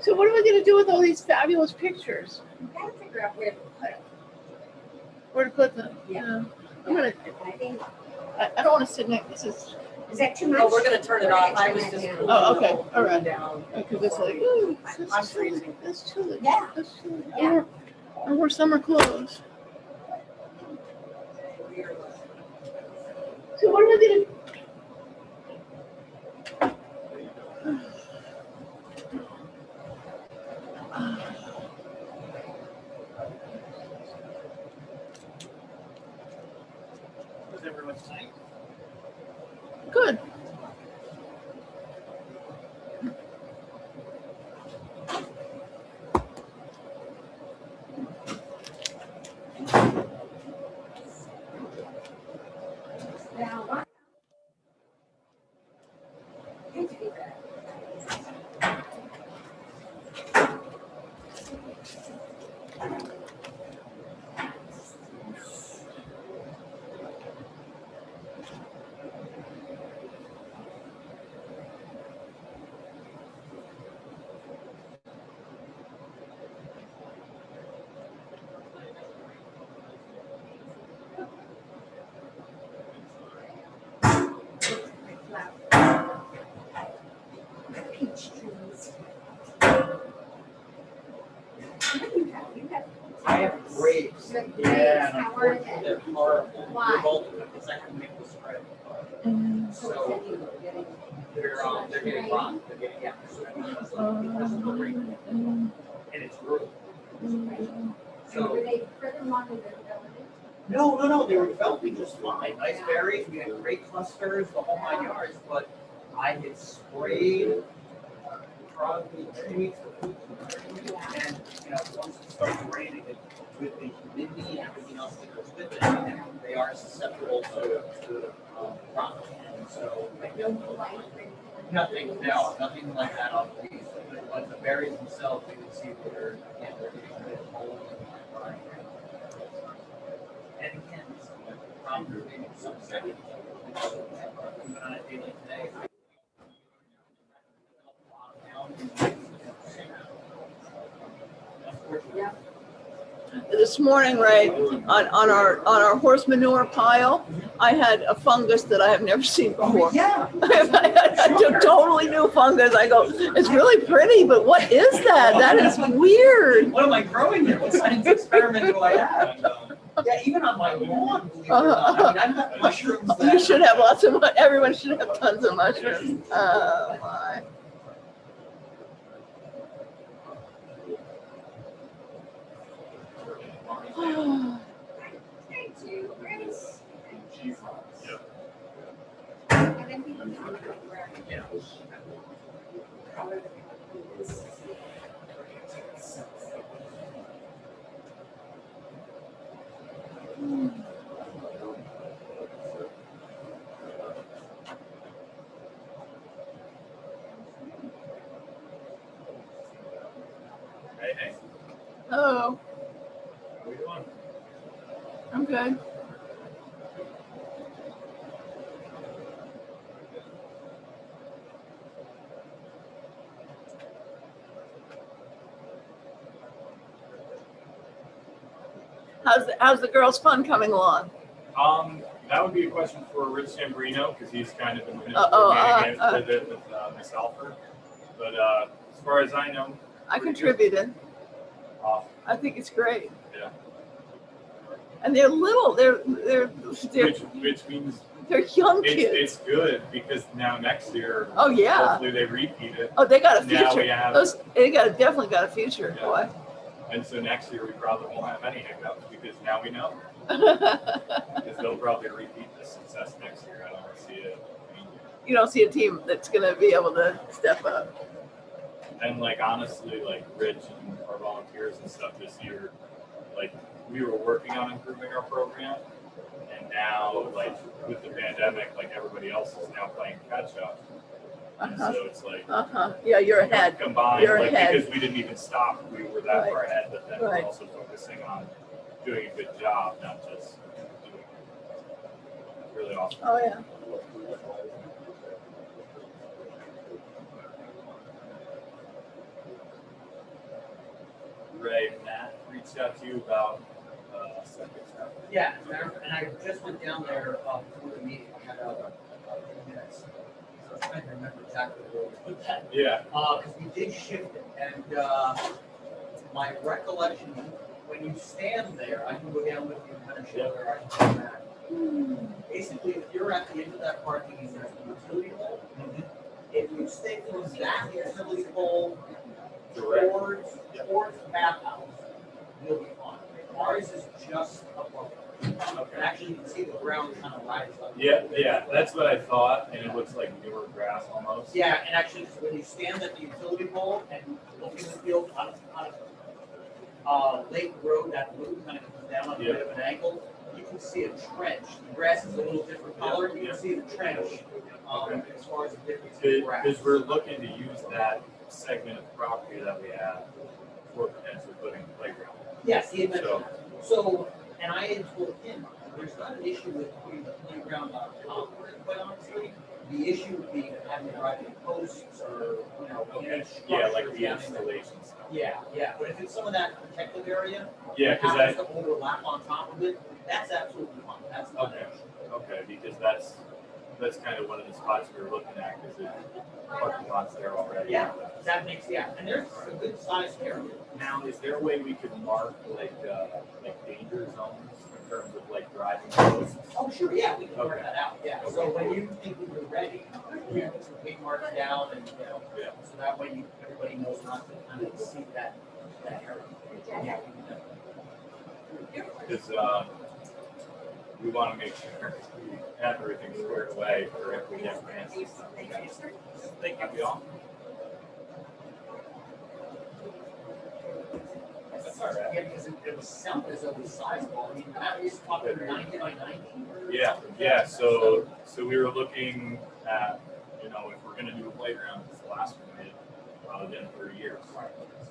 So what are we gonna do with all these fabulous pictures? We gotta figure out where to put them. Where to put them? Yeah. I'm gonna. I think, I don't want to sit next. This is. is that too much? Oh, we're gonna turn it We're off. gonna I turn was that just. down. cooling Oh, okay. the whole All right. room down. Because it's like, ooh, I'm that's chilly. freezing. That's chilly. Yeah. That's chilly. Yeah. I wore summer clothes. So what are we gonna? Was everyone's night? Good. Now, what? Good to be back. Peach trees. What do you have? You have I have grapes. the grapes. Yeah, How are they? they're horrible. Why? They're both because I can make the spread. So they're getting rotten. They're getting because of the rain. And it's ruined. And So were they further along in their development? no, they were developing just fine. Nice berries, we had great clusters, the whole 9 yards, but I had sprayed probably 2 weeks before. And once it started raining, with the humidity and everything else that goes with it, they are susceptible to rot. And so nothing like that on the leaves. But the berries themselves, you can see that they're getting a bit old and dry. And again, it's a problem in some settings. Even on a day like today, Yeah. This morning, right, on our horse manure pile, I had a fungus that I have never seen before. Yeah. A totally new fungus. I go, it's really pretty, but what is that? That is weird. What am I growing here? What science experiment do I have? Yeah, even on my lawn, believe it or not. I mean, I've got mushrooms. You should have lots of. Everyone should have tons of mushrooms. Oh my. Thank you, Grace. Yeah. And then people know where. Yeah. Hey. Oh, How are you doing? I'm good. How's the girls' fun coming along? That would be a question for Rich Sambrino because he's kind of been coordinating it with Miss Alford. But as far as I know, I contributed. awesome. I think it's great. Yeah. And they're little. They're Which means they're young kids. it's good because now next year, Oh yeah. hopefully they repeat it. Oh, they got a Now future. we have- They definitely got a future, Yeah. boy. And so next year we probably won't have any hiccups because now we know. Because they'll probably repeat the success next year. I don't see it. You don't see a team that's going to be able to step up. And like honestly, like Rich and our volunteers and stuff this year, like we were working on improving our program, and now like with the pandemic, like everybody else is now playing catch up. And so it's like Yeah, you're ahead. combined, You're like ahead. because we didn't even stop, we were that Right. far ahead, but then Right. we're also focusing on doing a good job, not just doing it. Really awesome. Oh yeah. Ray, Matt reached out to you about septic stuff. Yeah, and I just went down there before the meeting. I had a few minutes. So I was trying to remember exactly where we put that. Yeah. Because we did shift it. And my recollection, when you stand there, I can go down with you and kind of show where I can go back. Basically, if you're at the end of that parking, and there's a utility pole. If you stay from that utility pole towards the bathhouse, you'll be fine. Ours is just above. Okay. And actually, you can see the ground kind of rises up. Yeah, that's what I thought, and it looks like newer grass almost. Yeah, and actually, when you stand at the utility pole and look in the field on Lake Road, that loop kind of comes down on a bit of an angle, you can see a trench. The grass is a little different color. You can see the trench as far as the difference in grass. Because we're looking to use that segment of property that we have for potentially putting a playground. Yes, he had mentioned that. So, and I had told him, there's not an issue with putting the playground on top, quite honestly. The issue would be having to drive in posts or, Okay. structures Yeah, like the down in installation stuff. Yeah, but if it's some of that protected area, Yeah, that because happens to overlap on top of it, that's absolutely fine. That's not an issue. Okay, because that's kind of one of the spots we were looking at, because the parking lot's there already. Yeah, that makes, and there's a good sized area. Now, is there a way we could mark like danger zones in terms of like driving posts? Oh, sure, yeah, we can work Okay. that out, yeah. So when you think you're ready, we can put some big marks down and, Yeah. so that way everybody knows not to kind of see that area. Yeah, we can definitely. Because we want to make sure we have everything squared away for if we get grants and stuff. Thank you all. That's all right. Yeah, because it was sounded as though it was sizable. I mean, that was talking 90 by 90. Yeah. So we were looking at, if we're gonna do a playground, it's the last one we did, probably did in 30 years.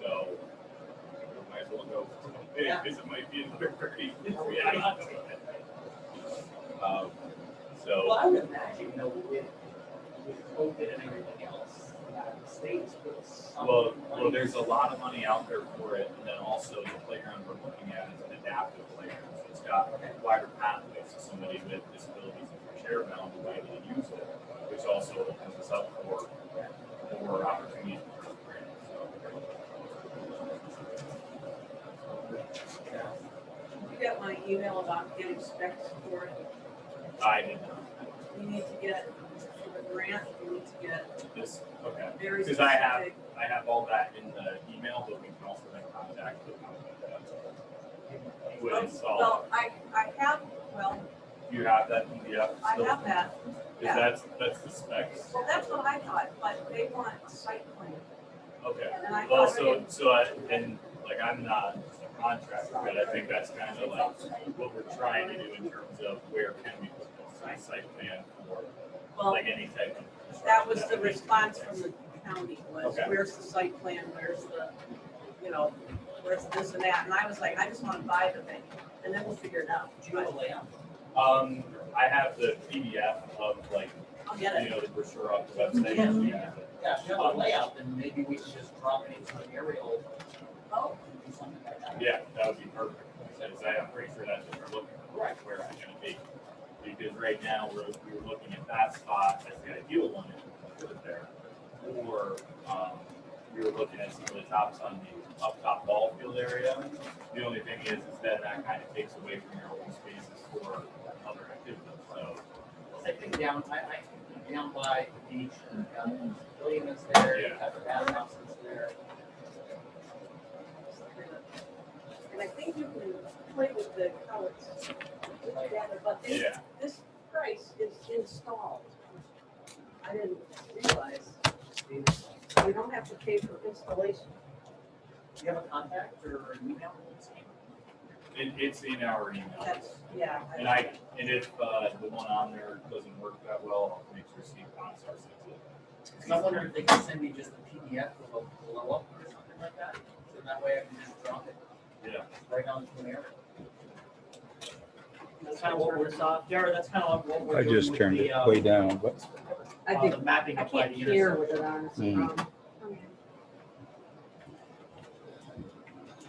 So we might as well go big, because it might be another 30. Yeah. So. Well, I would imagine, with COVID and everything else, the states put some. Well, there's a lot of money out there for it, and then also the playground we're looking at is an adaptive playground. So it's got wider pathways, so somebody with disabilities and chair bound the way to use it, which also opens us up for more opportunities for grants. You got my email about getting specs for it. I did not. You need to get, for the grant, you need to get This, okay. very Because specific. I have all that in the email, but we can also then contact the company that would install. Well, I have, You have that PDF? I still? have that. Yeah. Because that's the specs. Well, that's what I thought, but they want a site plan. Okay. And I Well, thought, I'm not a contractor, but I think that's kind of like what we're trying to do in terms of where can we put this site plan for well, like any type of. that was construction the response from the county was, Okay. where's the site plan, where's the, where's this and that, and I was like, I just wanna buy the thing, and then we'll figure it out. Do you have a layout? I have the PDF of like, I'll get it. the brochure off the website. Yeah. Yeah, if you have a layout, then maybe we can just drop it into an aerial, Oh, do something like that. Yeah, that would be perfect. Because I'm pretty sure that's what we're looking for, Right. where it's gonna be. Because right now, we were looking at that spot as the ideal one, if we put it there. Or, we were looking at some of the tops on the up top ball field area. The only thing is that kind of takes away from your open spaces for other activities, so. I think down by the beach, and William is there, you have the bathhouse is there. and I think you can play with the colors. But Yeah. this price is installed. I didn't realize, you don't have to pay for installation. Do you have a contact or an email? It's in our email. That's, yeah. And if the one on there doesn't work that well, I'll make sure Steve Consar sends it. Because I wonder if they can send me just the PDF with a blow up or something like that. So that way I can just drop it Yeah. right onto an area. That's kind of what we're, Jared, that's kind of what we're I doing just with turned the, it way down, but I the mapping I of by can't the hear intersection. with it on, it's a Mm. problem.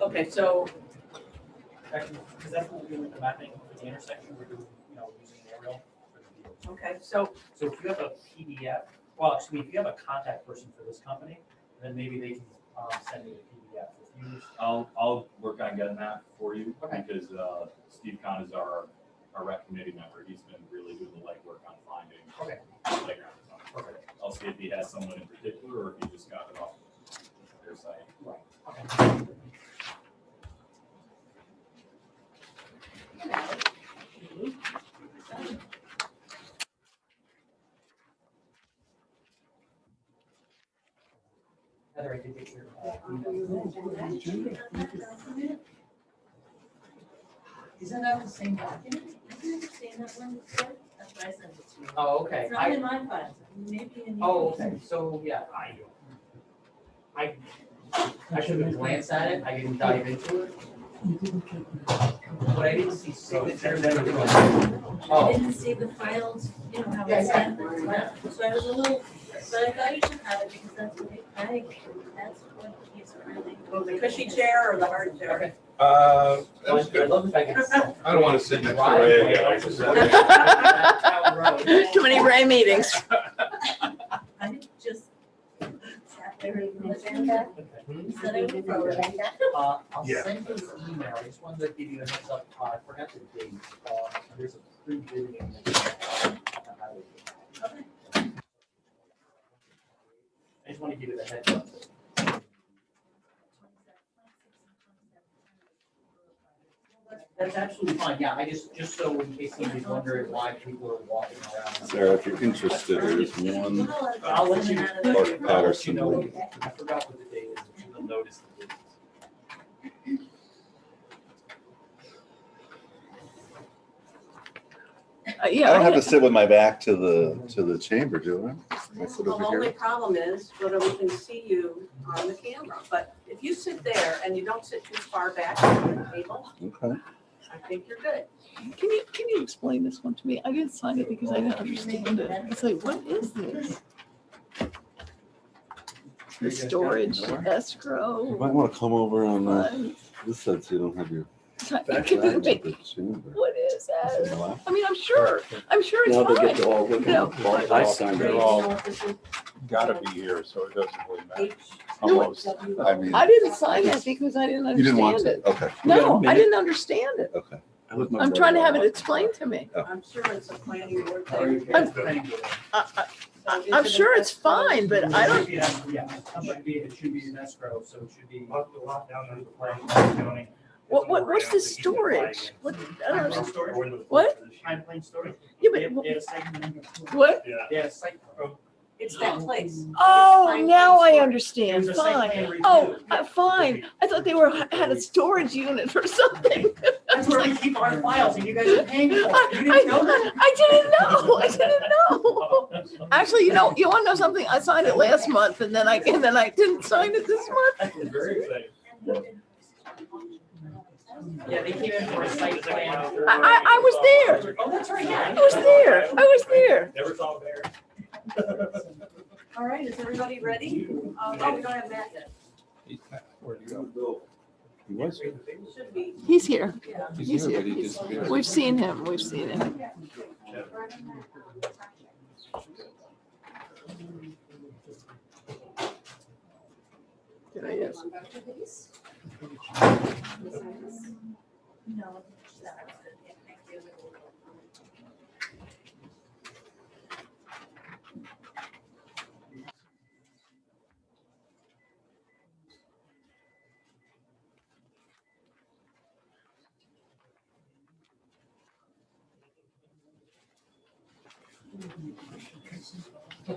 Okay, so, Actually, because that's what we're doing with the mapping for the intersection, we're doing, using an aerial for the view. okay, so, So if you have a PDF, well, actually, if you have a contact person for this company, then maybe they can send me a PDF. If you, I'll work on getting that for you, Okay. because Steve Kahn is our rec committee member. He's been really doing the legwork on finding Okay. playground design. Okay. I'll see if he has someone in particular, or if he just got it off their site. okay. Heather, I did get your email. Isn't that the same document? I didn't understand that one before, that's why I sent it to you. Oh, okay. It's not in my files, maybe in yours. Oh, okay, so, yeah, I should have glanced at it, I didn't dive into it. But I didn't see signatures, everything was. I Oh, didn't see the files, how Yeah, it's yeah. sent, so I was a little, but I thought you should have it because that's what that's what he's really. well, the cushy chair or the hard chair? okay. That's I good. love if I could. I don't want to sit next to Driveway, Ray. I was wondering if that town road- Too many Ray meetings. I just sat there and listened to that, instead I would forward it. I'll Yeah. send you an email, I just wanted to give you a heads up, I forgot the date, there's a pre-bidding. I just want to give it a heads up. That's absolutely fine, yeah, I just so in case somebody's wondering why people are walking around. Sarah, if you're interested, there's one I'll let you, Clark I'll let you Patterson. know, I forgot what the date is, but you'll notice the date. I Yeah, don't have to sit with my back to the chamber, do I? I sit Well, the over only here. problem is whether we can see you on the camera, but if you sit there and you don't sit too far back from the table, Okay. I think you're good. can you explain this one to me? I didn't sign it because I didn't understand it. It's like, what is this? The storage escrow. You might want to come over on fund. this side so you don't have your It back could to be- the chamber. What is that? Wow. I mean, I'm sure it's Now they get fine. to all look No. at it. I signed They're it. all gotta be here, so it doesn't really matter. No, Almost. I mean, I didn't sign that because I didn't you didn't want understand to. it. Okay. No, I didn't understand it. Okay. I let my I'm brother trying to have know. it explained to me. I'm sure it's a planning board Or you thing. can- I'm sure it's fine, but I don't, Yeah, it should be an escrow, so it should be. what's the storage? What, I don't understand. What? Pine Plain storage. Yeah, They but, had a site. what? They had a site. It's that place. Oh, now I It understand, was a site fine. plan review. Oh, fine. I thought they had a storage unit or something. That's where we keep our files and you guys are paying for it. You didn't know that? I didn't know. Actually, you want to know something? I signed it last month and then I didn't sign it this month. That's very exciting. Yeah, they came in for a site plan. I was there. Oh, that's right, yeah. I was there. Never saw it there. All right, is everybody ready? Oh, we don't have Matt yet. Where'd you go? He was here. Should be, He's here. yeah. He's here. We've seen him. Did I ask? No. Thank you.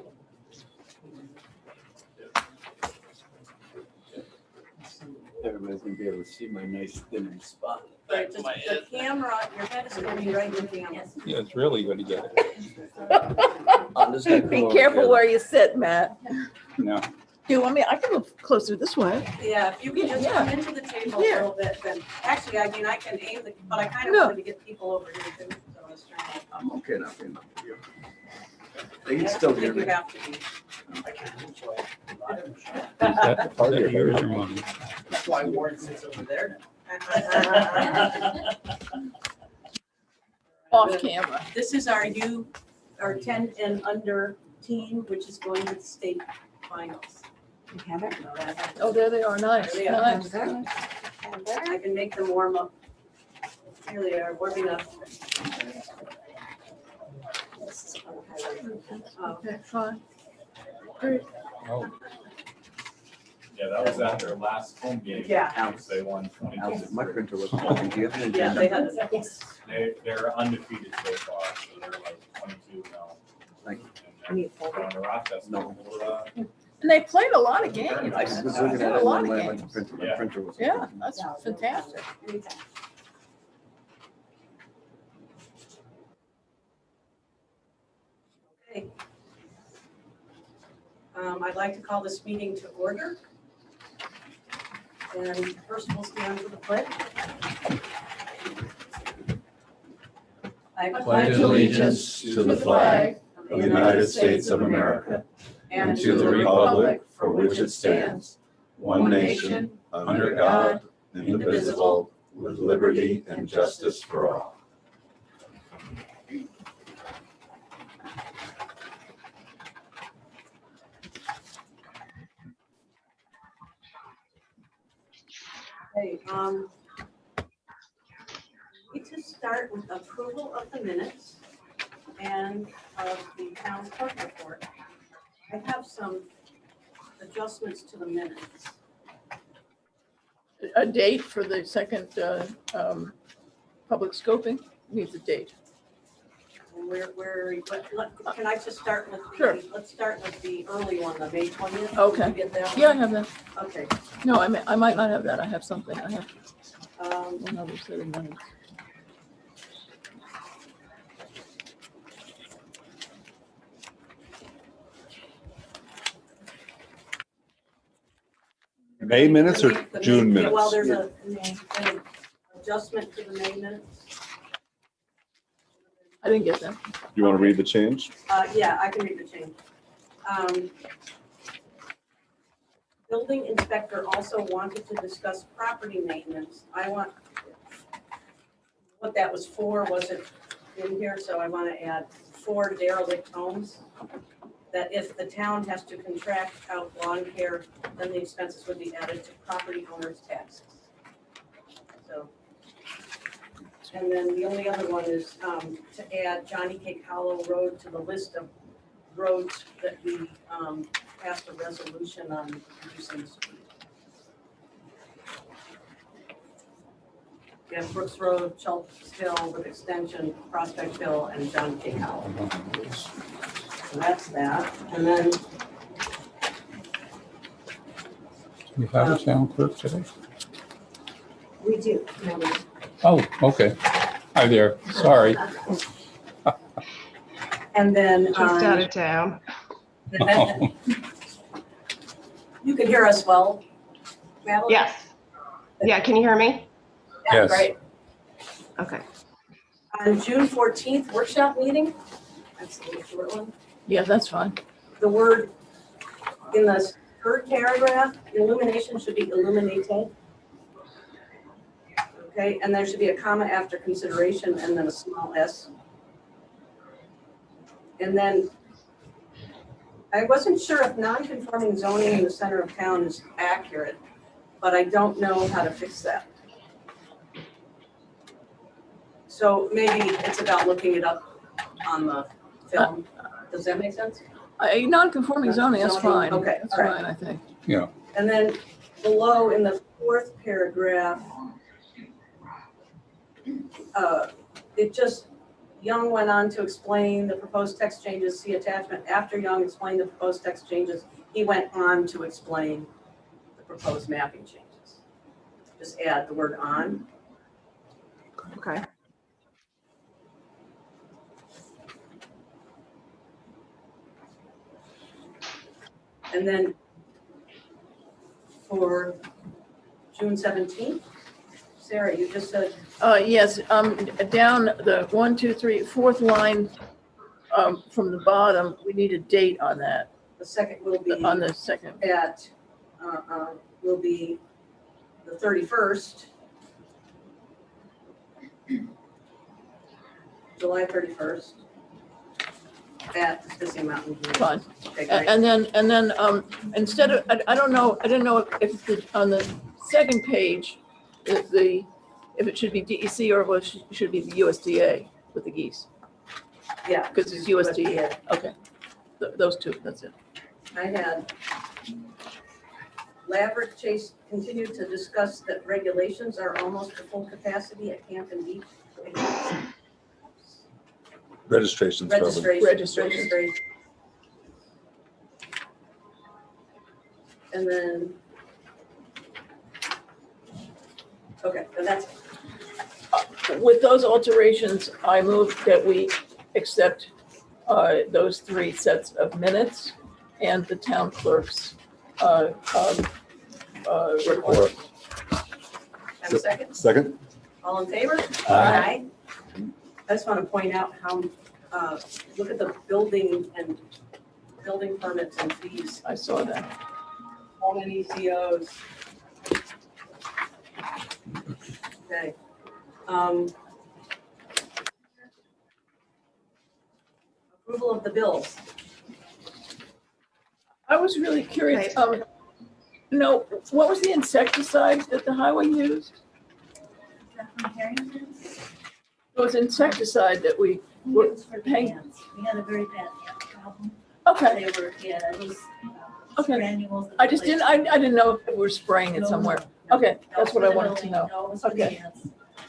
Everybody's gonna be able to see my nice thin spot. Right, just the camera, your head is gonna be right in the camera. Yes. Yeah, it's really good to get it. I'm just gonna come Be over careful here. where you sit, Matt. No. Do you want me? I can move closer this way. Yeah, if you can just come into the table a Yeah. little bit, then, actually, I mean, I can aim the, but I kind of No. wanted to get people over here too, so I was trying to. I'm okay not being up here. They can still hear I me. think you have to be. Is that yours or mine? That's why Warren sits over there Off camera. This is our 10 and under team, which is going to the state finals. You have it? Oh, there they are. Nice. There they are. Nice. I can make them warm up. Here they are, warming up. Okay, fine. Great. Oh, Yeah, that was at their last home game. Yeah. Which they won Alice, 22. my printer was working. Do you have an Yeah, agenda? they had, Yes. They're undefeated so far, so they're like 22 now. Thank you. I need a folder. On the rock, that's No. And they played a lot of games. I was They looking did at a it lot and of then when I went to games. print it, my Yeah. printer was. Yeah, that's fantastic. anytime. Okay. I'd like to call this meeting to order. And first we'll stand for the pledge. I Pledge allegiance to the flag of the United States of America and to the republic for which it stands, one nation, under God, indivisible, with liberty and justice for all. Okay, we need to start with approval of the minutes and of the town clerk report. I have some adjustments to the minutes. A date for the second public scoping needs a date. Can I just start with Sure. let's start with the early one, the May 20th? Okay. Did you get that one? Yeah, I have that. Okay. No, I might not have that. I have something. I have Um, one other set of minutes. May minutes or the May- June yeah, Well, minutes? there's an adjustment to the May minutes. I didn't get that. You want to read the change? Yeah, I can read the change. Building inspector also wanted to discuss property maintenance. What that was for wasn't in here, so I want to add 4 derelict homes. That if the town has to contract out lawn care, then the expenses would be added to property owners' taxes. So. And then the only other one is to add Johnny Cake Hollow Road to the list of roads that we passed a resolution on reducing the speed. We have Brooks Road, Chulps Hill with extension, Prospect Hill, and Johnny Cake Hollow. So that's that. And then you have a town clerk today? we do. Oh, okay. Hi there, sorry. And then Just out of town. you can hear us well, Madeline? Yes. Yeah, can you hear me? Yeah, Yes. great. Okay. On June 14th workshop meeting, that's the short one. Yeah, that's fine. The word in the third paragraph, illumination should be illuminated. Okay, and there should be a comma after consideration and then a small s. And then I wasn't sure if non-conforming zoning in the center of town is accurate, but I don't know how to fix that. So maybe it's about looking it up on the film. Does that make sense? A non-conforming zoning, that's Zoning, fine. okay, That's all right. fine, I think. Yeah. And then below in the 4th paragraph, Young went on to explain the proposed text changes, see attachment. After Young explained the proposed text changes, he went on to explain the proposed mapping changes. Just add the word on. Okay. And then for June 17th, Sarah, you just said, Yes, down the 1, 2, 3, 4th line from the bottom, we need a date on that, the second will be on the second. at, will be the 31st, July 31st, at Sissy Mountain View. Fine. Okay, great. And then, instead of, I don't know, I didn't know if on the second page, if it should be DEC or if it should be the USDA with the geese, Yeah. because it's USDA. Okay, those two, that's it. I had Laverick Chase continued to discuss that regulations are almost to full capacity at Camp and Beach. Registration's covered. Registration. And then, okay, and that's, With those alterations, I move that we accept those 3 sets of minutes and the town clerk's report. and second, Second? all in favor? Aye. I just want to point out how, look at the building permits and fees, I saw that. how many COs. Okay. Approval of the bills. I was really curious, no, what was the insecticide that the highway used? From Harrington, It was insecticide that we were it's for the paying. ants. We had a very bad ant problem. Okay, They were, yeah, it was Okay. granules. I just didn't, I didn't know if we were spraying it somewhere. Okay, that's what I wanted to know. No, it was for the Okay. ants.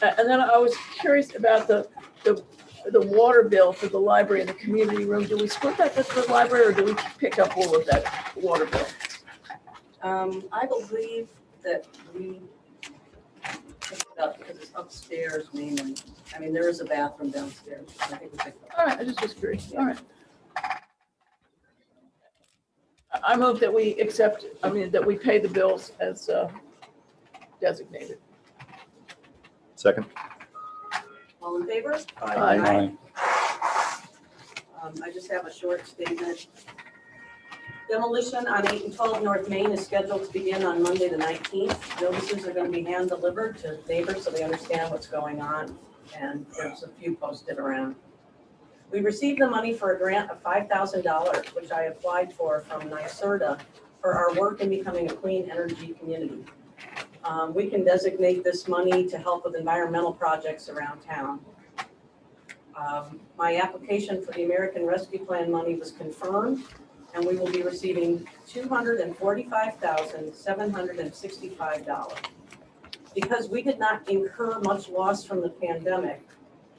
And then I was curious about the water bill for the library and the community room. Do we split that with the library or do we pick up all of that water bill? I believe that we picked it up because it's upstairs mainly. I mean, there is a bathroom downstairs. I think we picked it up. All right, I just was curious. All right. I move that we accept, that we pay the bills as designated. Second? All in favor? Aye. I just have a short statement. Demolition on 8 and 12 North Main is scheduled to begin on Monday, the 19th. Notices are going to be hand delivered to neighbors so they understand what's going on, and there's a few posted around. We received the money for a grant of $5,000, which I applied for from NYSERDA for our work in becoming a clean energy community. We can designate this money to help with environmental projects around town. My application for the American Rescue Plan money was confirmed, and we will be receiving $245,765. Because we did not incur much loss from the pandemic,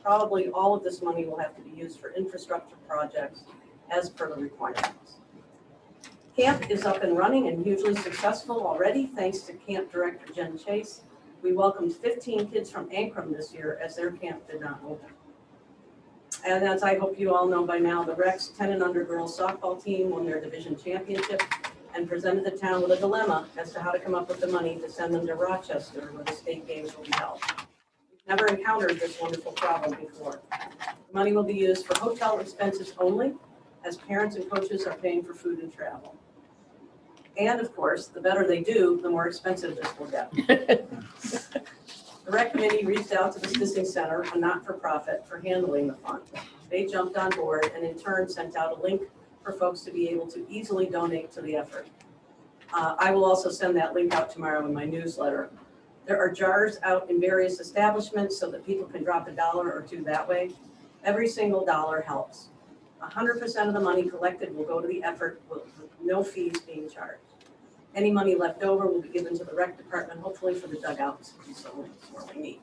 probably all of this money will have to be used for infrastructure projects as per the requirements. Camp is up and running and hugely successful already, thanks to Camp Director Jen Chase. We welcomed 15 kids from Ankrum this year as their camp did not open. And as I hope you all know by now, the Rex 10 and under girls softball team won their division championship and presented the town with a dilemma as to how to come up with the money to send them to Rochester where the state games will be held. We've never encountered this wonderful problem before. The money will be used for hotel expenses only, as parents and coaches are paying for food and travel. And of course, the better they do, the more expensive this will get. The rec committee reached out to the Stissing Center, a not-for-profit, for handling the fund. They jumped on board and in turn sent out a link for folks to be able to easily donate to the effort. I will also send that link out tomorrow in my newsletter. There are jars out in various establishments so that people can drop $1 or $2 that way. Every single dollar helps. 100% of the money collected will go to the effort with no fees being charged. Any money left over will be given to the rec department, hopefully for the dugouts and so where we need.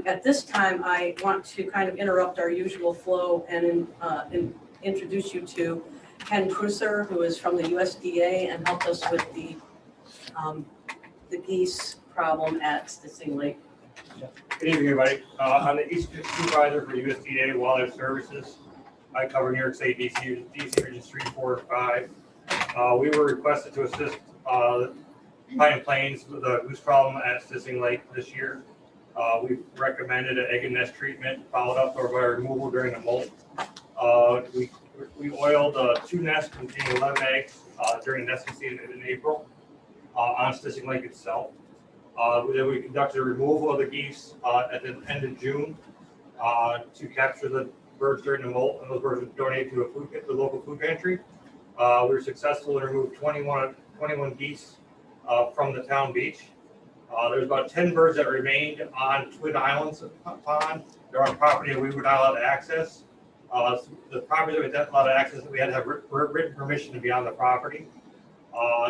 At this time, I want to kind of interrupt our usual flow and introduce you to Ken Cruiser, who is from the USDA and helped us with the geese problem at Stissing Lake. Good evening, everybody. I'm the East Supervisor for USDA Wildlife Services. I cover New York State, DC regions 3, 4, and 5. We were requested to assist Pine Plains with a goose problem at Stissing Lake this year. We recommended an egg and nest treatment, followed up by removal during the molt. We we oiled 2 nests containing 11 eggs during the nesting season in April on Stitching Lake itself. Then we conducted a removal of the geese at the end of June to capture the birds during the molt, and those birds were donated to the local food pantry. We were successful in removing 21 geese from the town beach. There's about 10 birds that remained on Twin Islands Pond. They're on property that we were not allowed to access. The property that we weren't allowed to access, we had to have written permission to be on the property.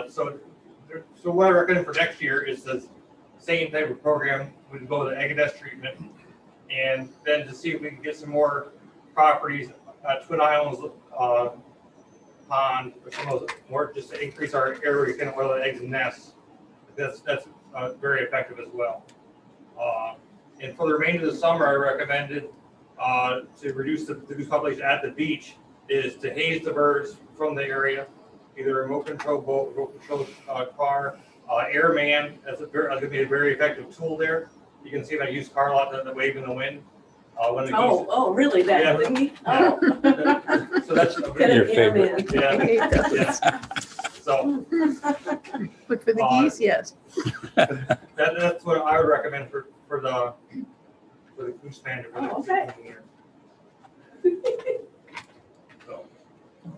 So what I recommend for next year is the same type of program. We'd go with the egg nest treatment, and then to see if we can get some more properties at Twin Islands Pond, or some of those more, just to increase our area where we can oil the eggs and nests. That's very effective as well. And for the remainder of the summer, I recommended to reduce the goose population at the beach is to haze the birds from the area, either a remote control boat, remote control car, airman. That's going to be a very effective tool there. You can see if I use car lot that wave in the wind. When the geese, Really? That Yeah. windy? Yeah. Oh. So that's Get Your an favorite. airman. I yeah. hate those. Yeah. So But for the geese, yes. that's what I would recommend for the goose panda for the Okay. year. So,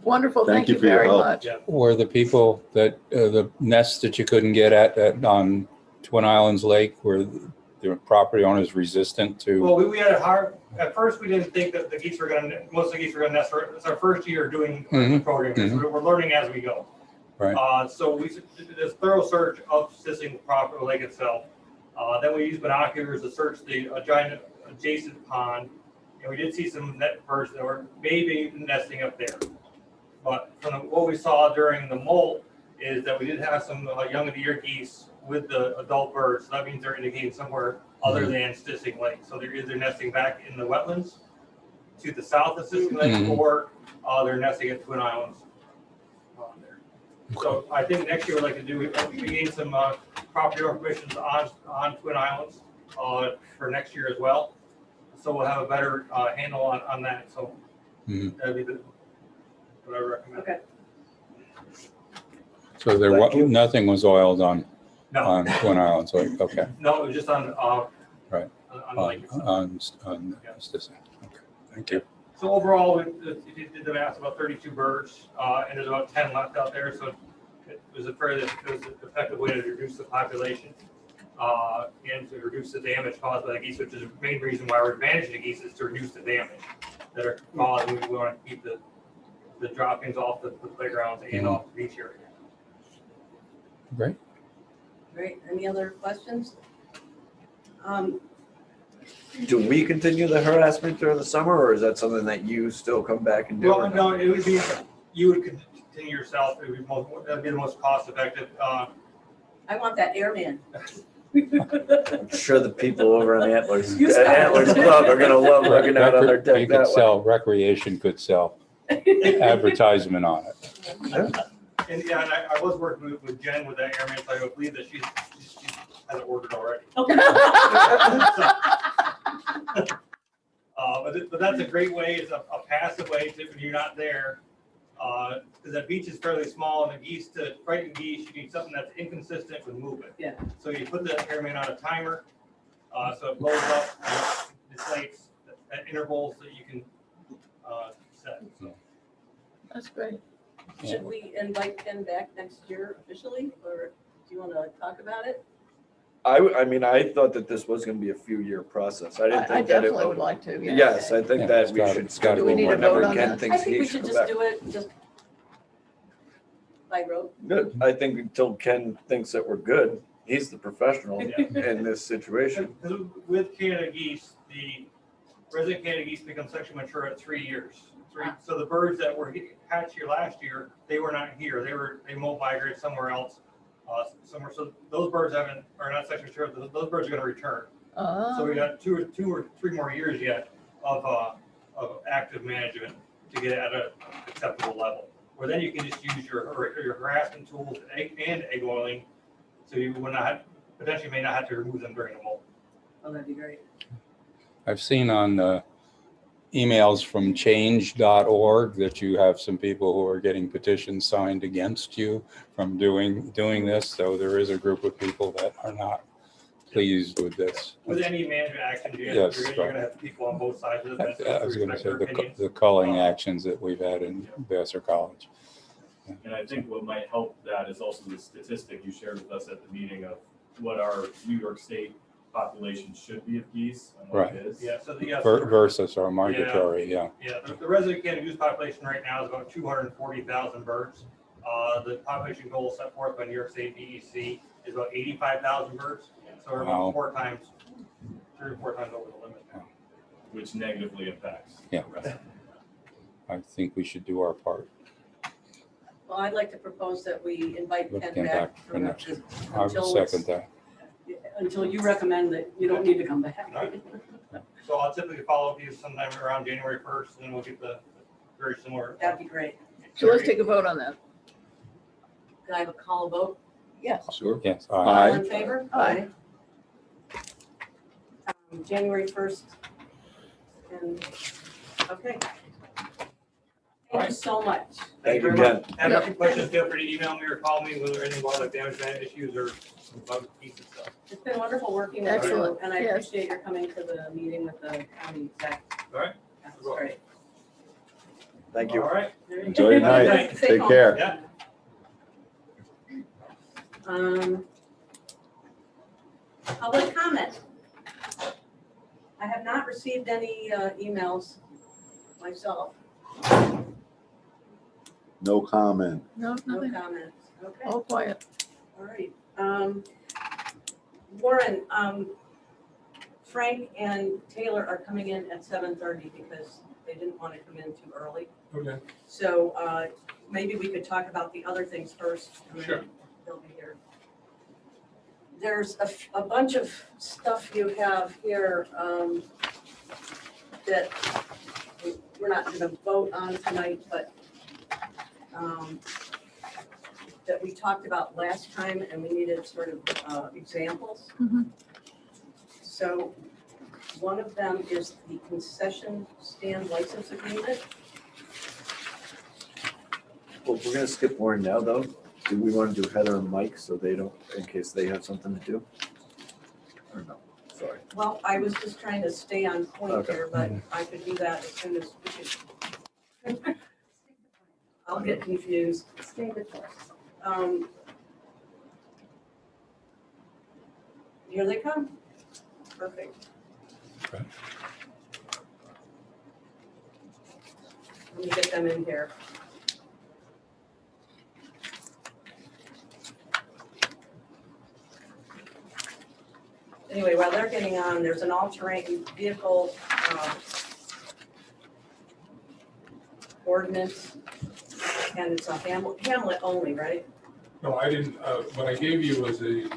Wonderful. Thank Thank you you for your very help. much. yeah. Were the people that, the nests that you couldn't get at on Twin Islands Lake, were the property owners resistant to? Well, we had a hard, at first we didn't think that the geese were most of the geese were gonna nest. It's our first year doing the Mhm. program, so we're learning as we go. Right. So we did this thorough search of Sissing proper lake itself. Then we used binoculars to search the giant adjacent pond, and we did see some net birds that were maybe nesting up there. But from what we saw during the molt is that we did have some young of the year geese with the adult birds. So that means they're indicating somewhere other than Sissing Lake. So they're either nesting back in the wetlands to the south of Sissing Lake, Mhm. or they're nesting at Twin Islands. So I think next year we'd like to do, we gain some property owner permissions on Twin Islands for next year as well. So we'll have a better handle on that. So Mhm. that'd be what I recommend. Okay. So there Thank you. nothing was oiled on No, Twin Islands Lake, okay. no, it was just on Right. on the lake itself. On Stisson. Okay, thank you. So overall, we did the math, about 32 birds, and there's about 10 left out there. So it was an effective way to reduce the population and to reduce the damage caused by the geese, which is the main reason why we're managing the geese, is to reduce the damage that are caused. We want to keep the droppings off the playgrounds and off the beach area. Great. Great. Any other questions? Do we continue the harassment during the summer, or is that something that you still come back and do? Well, no, it would be, you would continue yourself. It would be that'd be the most cost effective. I want that airman. I'm sure the people over on Antlers, You start. Antlers Club are gonna love looking out on their You deck could that way. sell, recreation could sell advertisement on it. And yeah, and I was working with Jen with that airman, so I believe that she has it ordered already. But that's a great way, it's a passive way to, when you're not there, because that beach is fairly small, and the geese, to frighten geese, you need something that's inconsistent with movement. Yeah. So you put the airman on a timer, so it blows up, and it deflates at intervals that you can set. So That's great. Should we invite Ken back next year officially, or do you want to talk about it? I mean, I thought that this was gonna be a few-year process. I didn't I think that it definitely would would. like to, yes. Yes, I think Yeah, that it's we gotta- should it's gotta schedule be- Do we need a whenever vote on Ken that? I thinks think he we should should come just back. do it just by road. Good. I think until Ken thinks that we're good, he's the professional in this situation. Because with Canada geese, the resident Canada geese become sexually mature at 3 years. So the birds that were hatched here last year, they were not here. They migrated somewhere else, somewhere. So those birds are not sexually mature. Those birds are going to return. So we got two or three more years yet of active management to get at an acceptable level. Where then you can just use your harassment tools and egg oiling, so you will not potentially may not have to remove them during the molt. Oh, that'd be great. I've seen on emails from change.org that you have some people who are getting petitions signed against you from doing this. So there is a group of people that are not pleased with this. With any management action, Yes, you're gonna have people on both sides of the fence. I was going to say respect their opinions. the culling actions that we've had in Vassar College. And I think what might help that is also the statistic you shared with us at the meeting of what our New York State population should be of geese and what it is. Yeah, so the, Versus our migratory, yeah. Yeah, the resident Canada goose population right now is about 240,000 birds. The population goal set forth by New York State DEC is about 85,000 birds. So we're about 3 or 4 times over the limit now. Which negatively impacts. Yeah. the rest. I think we should do our part. Well, I'd like to propose that we invite With Ken Ken back back for for next this I until will it's, second that. until you recommend that you don't need to come back. So I'll typically follow up with you sometime around January 1st, and then we'll get the very similar. That'd be great. So let's take a vote on that. Can I have a call vote? Yes. Sure. Yes. All Aye. in favor? Aye. January 1st. And, okay. Thank you so much. Thank you, very Ken. much. Have any questions, feel free to email me or call me with anything about like damage man issues or bug pieces stuff. It's been wonderful working with you, Excellent. and I Yes. appreciate your coming to the meeting with the county exec. All right. That was great. Thank you. All right. Enjoy your night. Stay Take home. care. Yeah. Public comment. I have not received any emails myself. No comment. No, No nothing. comments. Okay, All quiet. all right. Warren, Frank and Taylor are coming in at 7:30 because they didn't want to come in too early. Okay. So maybe we could talk about the other things first. And then Sure. they'll be here. There's a bunch of stuff you have here that we're not going to vote on tonight, but that we talked about last time, and we needed sort of examples. Mhm. So one of them is the concession stand license agreement. Well, we're gonna skip Warren now, though. Do we want to do Heather and Mike so they don't, in case they have something to do? Or no? Sorry. Well, I was just trying to stay on point Okay. here, but I could do that as soon as we could. I'll get confused. Stay the course. Here they come. Perfect. Okay. Let me get them in here. Anyway, while they're getting on, there's an all-terrain vehicle ordinance, and it's a Hamlet only, right? No, I didn't, what I gave you was a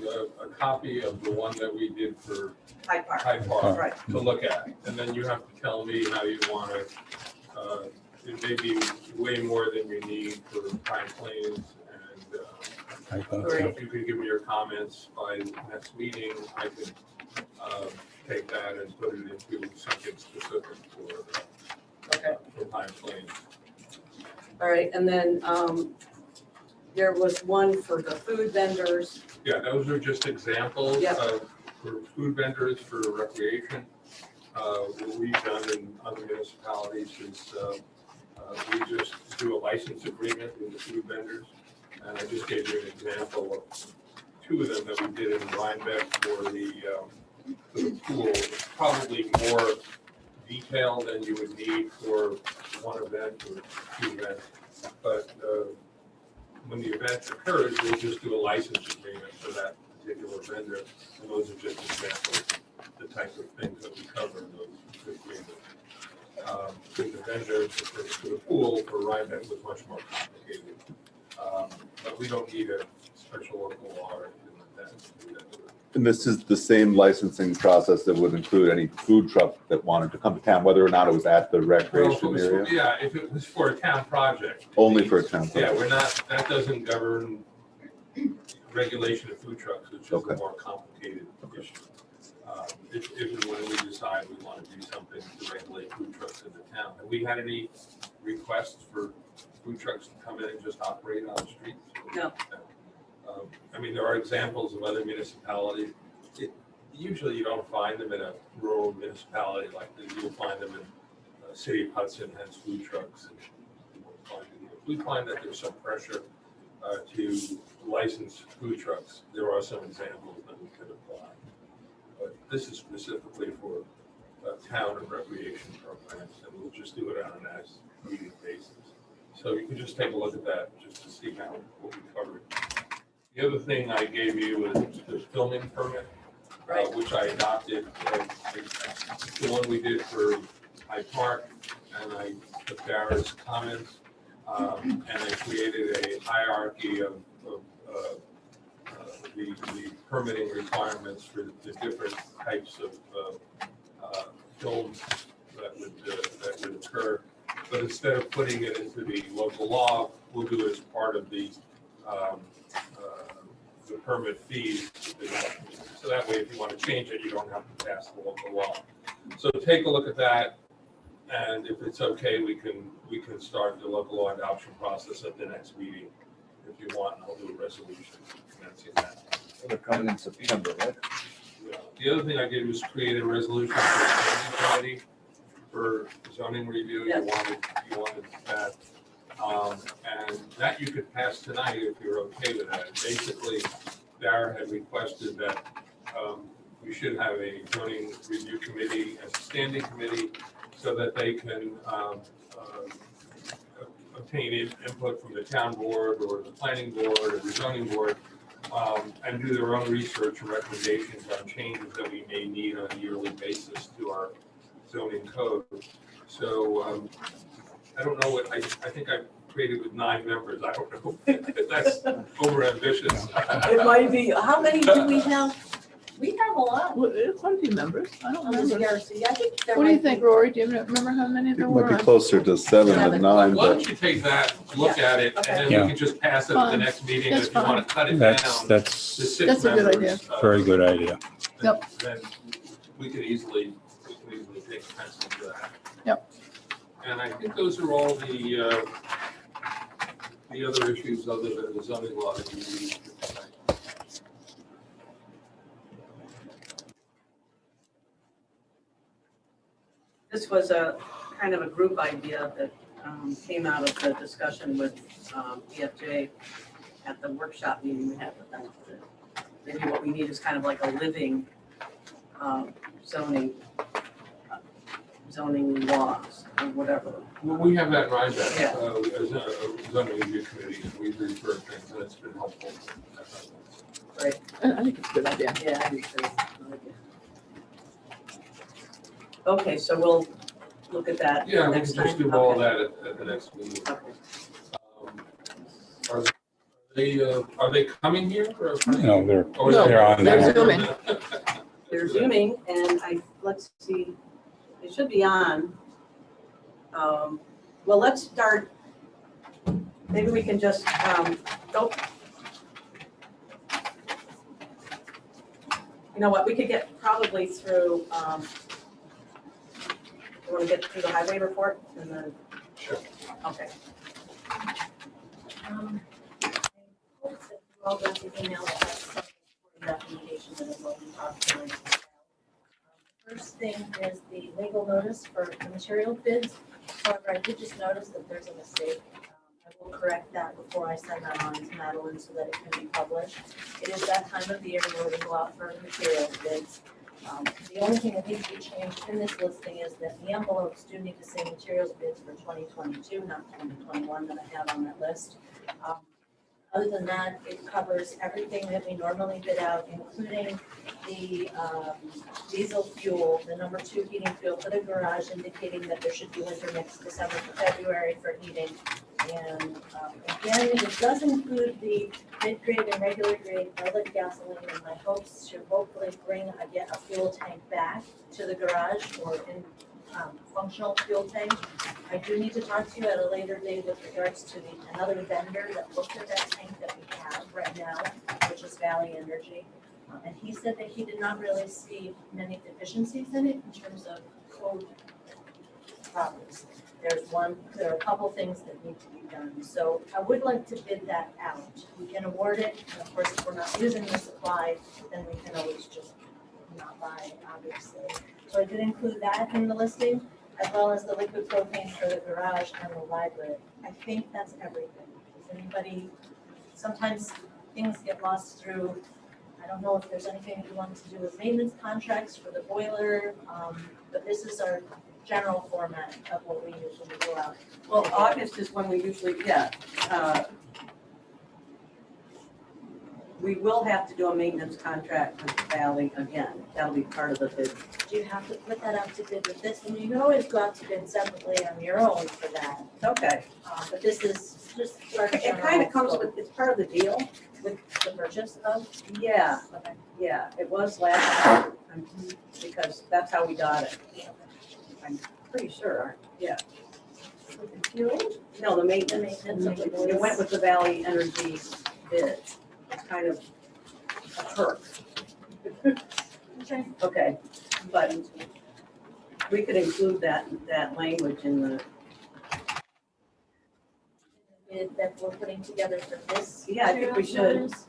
copy of the one that we did for Hyde Park. Hyde Park Right. to look at. And then you have to tell me how you want to, it may be way more than you need for Pine Plains. And I think so. Great. if you could give me your comments by next meeting, I could take that and put it into something specific for Pine Plains. All right, and then there was one for the food vendors. Yeah, those are just examples Yep. of, for food vendors for recreation. What we've done in other municipalities is we just do a license agreement with the food vendors. And I just gave you an example of 2 of them that we did in Rhinebeck for the pool. It's probably more detailed than you would need for one event or 2 events. But when the event occurs, we'll just do a license agreement for that particular vendor. And those are just examples of the types of things that we cover in those agreements. The vendor for the pool for Rhinebeck was much more complicated. But we don't need a special local law or anything like that to do that. And this is the same licensing process that would include any food truck that wanted to come to town, whether or not it was at the Well, if it recreation was area? for- yeah, if it was for a town project. Only for a town Yeah, project? we're not, that doesn't govern regulation of food trucks, which is Okay. a more complicated issue. If and when we decide we want to do something to regulate food trucks in the town. Have we had any requests for food trucks to come in and just operate on the streets? No. I mean, there are examples of other municipalities. Usually you don't find them in a rural municipality like this. You'll find them in City of Hudson has food trucks. And you won't find it here. We find that there's some pressure to license food trucks. There are some examples that we could apply. But this is specifically for town and recreation programs, and we'll just do it on an as-needed basis. So you can just take a look at that just to see how what we covered. The other thing I gave you was the filming permit, which I adopted, the one we did for Hyde Park, and I took Dara's comments, and I created a hierarchy of the permitting requirements for the different types of films that would occur. But instead of putting it into the local law, we'll do it as part of the permit fees. So that way, if you want to change it, you don't have to pass the local law. So take a look at that, and if it's okay, we can start the local law adoption process at the next meeting if you want, and I'll do a resolution commencing that. They're coming in September, right? The other thing I did was create a resolution for the standing committee for zoning review. Yes. You wanted that. And that you could pass tonight if you're okay with that. Basically, Dara had requested that we should have a zoning review committee as a standing committee so that they can obtain input from the town board or the planning board or the zoning board and do their own research and recommendations on changes that we may need on a yearly basis to our zoning code. So I don't know what, I think I created with 9 members. I don't know if that's over ambitious. It might be. How many do we have? We have a lot. Well, there's quite a few members. I don't On the remember. CRC. I think there What do you might think, be- Rory? Do you remember how many It there might were? be closer to 7 than 9, Why but don't you take that, look at it, and then Yeah. we can just pass it at the next meeting. That's If you want to cut it down to That's 6 That's a good members, idea. very good idea. Yep. Then we could easily take a pencil to that. Yep. And I think those are all the other issues other than the zoning law that we need. This was a kind of a group idea that came out of the discussion with EFJ at the workshop meeting we had with them. Maybe what we need is kind of like a living zoning laws or whatever. Well, we have that right back, Yeah. as a zoning review committee, and we've referred things, and it's been helpful. Right. I think it's a good idea. Yeah, I agree too. Okay, so we'll look at that Yeah, we next can time. just do all Okay. that at the next meeting. Okay. Are they coming here? Or- No, they're, or No, they're on they're there. Zooming. They're zooming and let's see, it should be on. Well, let's start, maybe we can just, you know what, we could get probably through, you want to get through the highway report and then? Sure. Okay. I hope that you all got the email that has some documentation that is what we talked about. First thing is the legal notice for the material bids. However, I did just notice that there's a mistake. I will correct that before I send that on to Madeline so that it can be published. It is that time of the year where we go out for material bids. The only thing that needs to be changed in this listing is that the envelopes do need to say materials bids for 2022, not 2021 that I have on that list. Other than that, it covers everything that we normally bid out, including the diesel fuel, the number 2 heating fuel for the garage, indicating that there should be winter mix December to February for heating. And again, it does include the mid-grade and regular grade welded gasoline, and my hopes should hopefully bring again a fuel tank back to the garage or in functional fuel tank. I do need to talk to you at a later date with regards to another vendor that looked at that tank that we have right now, which is Valley Energy. And he said that he did not really see many deficiencies in it in terms of code properties. There are a couple things that need to be done. So I would like to bid that out. We can award it, and of course, if we're not using the supply, then we can always just not buy, obviously. So I did include that in the listing, as well as the liquid propane for the garage and the library. I think that's everything. Does anybody, sometimes things get lost through, I don't know if there's anything you want to do with maintenance contracts for the boiler, but this is our general format of what we usually go out. Well, August is when we usually, we will have to do a maintenance contract with the Valley again. That'll be part of the bid. Do you have to put that out to bid with this? And you can always go out to bid separately on your own for that. Okay. But this is just. our It kind of general comes scope with, it's part of the deal. with the purchase of. Yeah, Okay. yeah, it was last year, because that's how we got it. I'm pretty sure, yeah. With the fuel, No, the maintenance. The maintenance of the It went with the Valley Energy bid. It's kind of a perk. okay. Okay, but we could include that language in the, Bid that we're putting together for this. Yeah, I think we materials should. notice.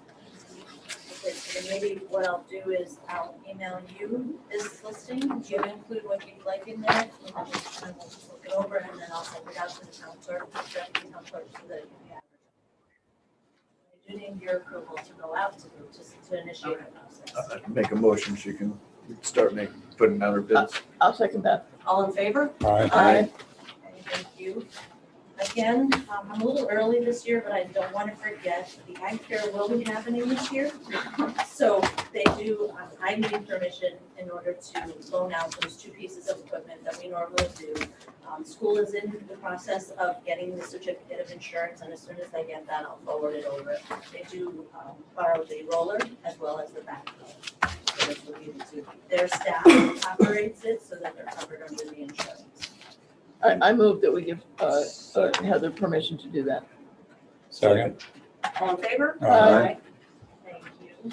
Okay, so then maybe what I'll do is I'll email you this listing, you include what you'd like in there, and then we'll just look it over, and then I'll send it out to the town clerk, the deputy town clerk, so that it can be advertised. I do need your approval to go out to initiate the process. Make a motion, she can start putting out her bids. I'll second that. all in favor? Aye. Aye. Okay, thank you. Again, I'm a little early this year, but I don't want to forget, the ag fair will be happening this year. So they do, I need permission in order to loan out those two pieces of equipment that we normally do. School is in the process of getting the certificate of insurance, and as soon as they get that, I'll forward it over. They do borrow the roller as well as the backhoe. So this will be the two. Their staff operates it so that they're covered under the insurance. I move that we give Heather permission to do that. Second. All in favor? Aye. Thank you.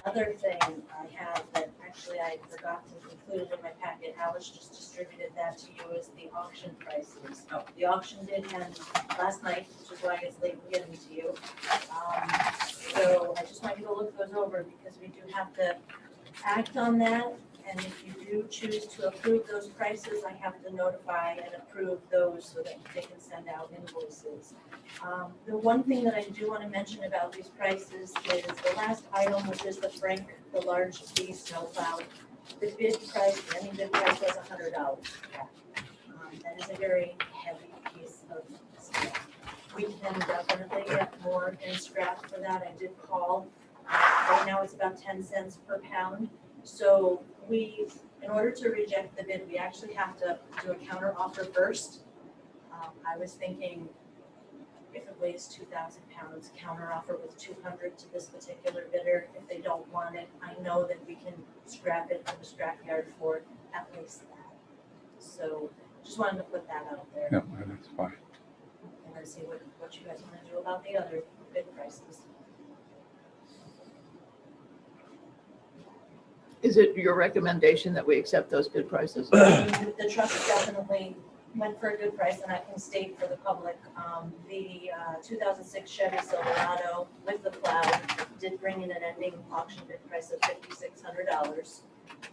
Another thing I have that actually I forgot to include in my packet, Alice just distributed that to you, is the auction prices. Oh. The auction did end last night, which is why it's late in getting to you. So I just want you to look those over because we do have to act on that. And if you do choose to approve those prices, I have to notify and approve those so that they can send out invoices. The one thing that I do want to mention about these prices is the last item, which is the Frank, the large D snowplow. The bid price, the ending bid price was $100. That is a very heavy piece of snow. We can definitely get more in scrap for that. I did call. Right now it's about 10 cents per pound. So in order to reject the bid, we actually have to do a counter offer first. I was thinking if it weighs 2,000 pounds, counter offer with 200 to this particular bidder. If they don't want it, I know that we can scrap it from the scrapyard for at least that. So just wanted to put that out there. Yeah, that's fine. And then see what you guys want to do about the other bid prices. Is it your recommendation that we accept those bid prices? The truck definitely went for a good price, and I can state for the public, the 2006 Chevy Silverado with the plow did bring in an ending auction bid price of $5,600.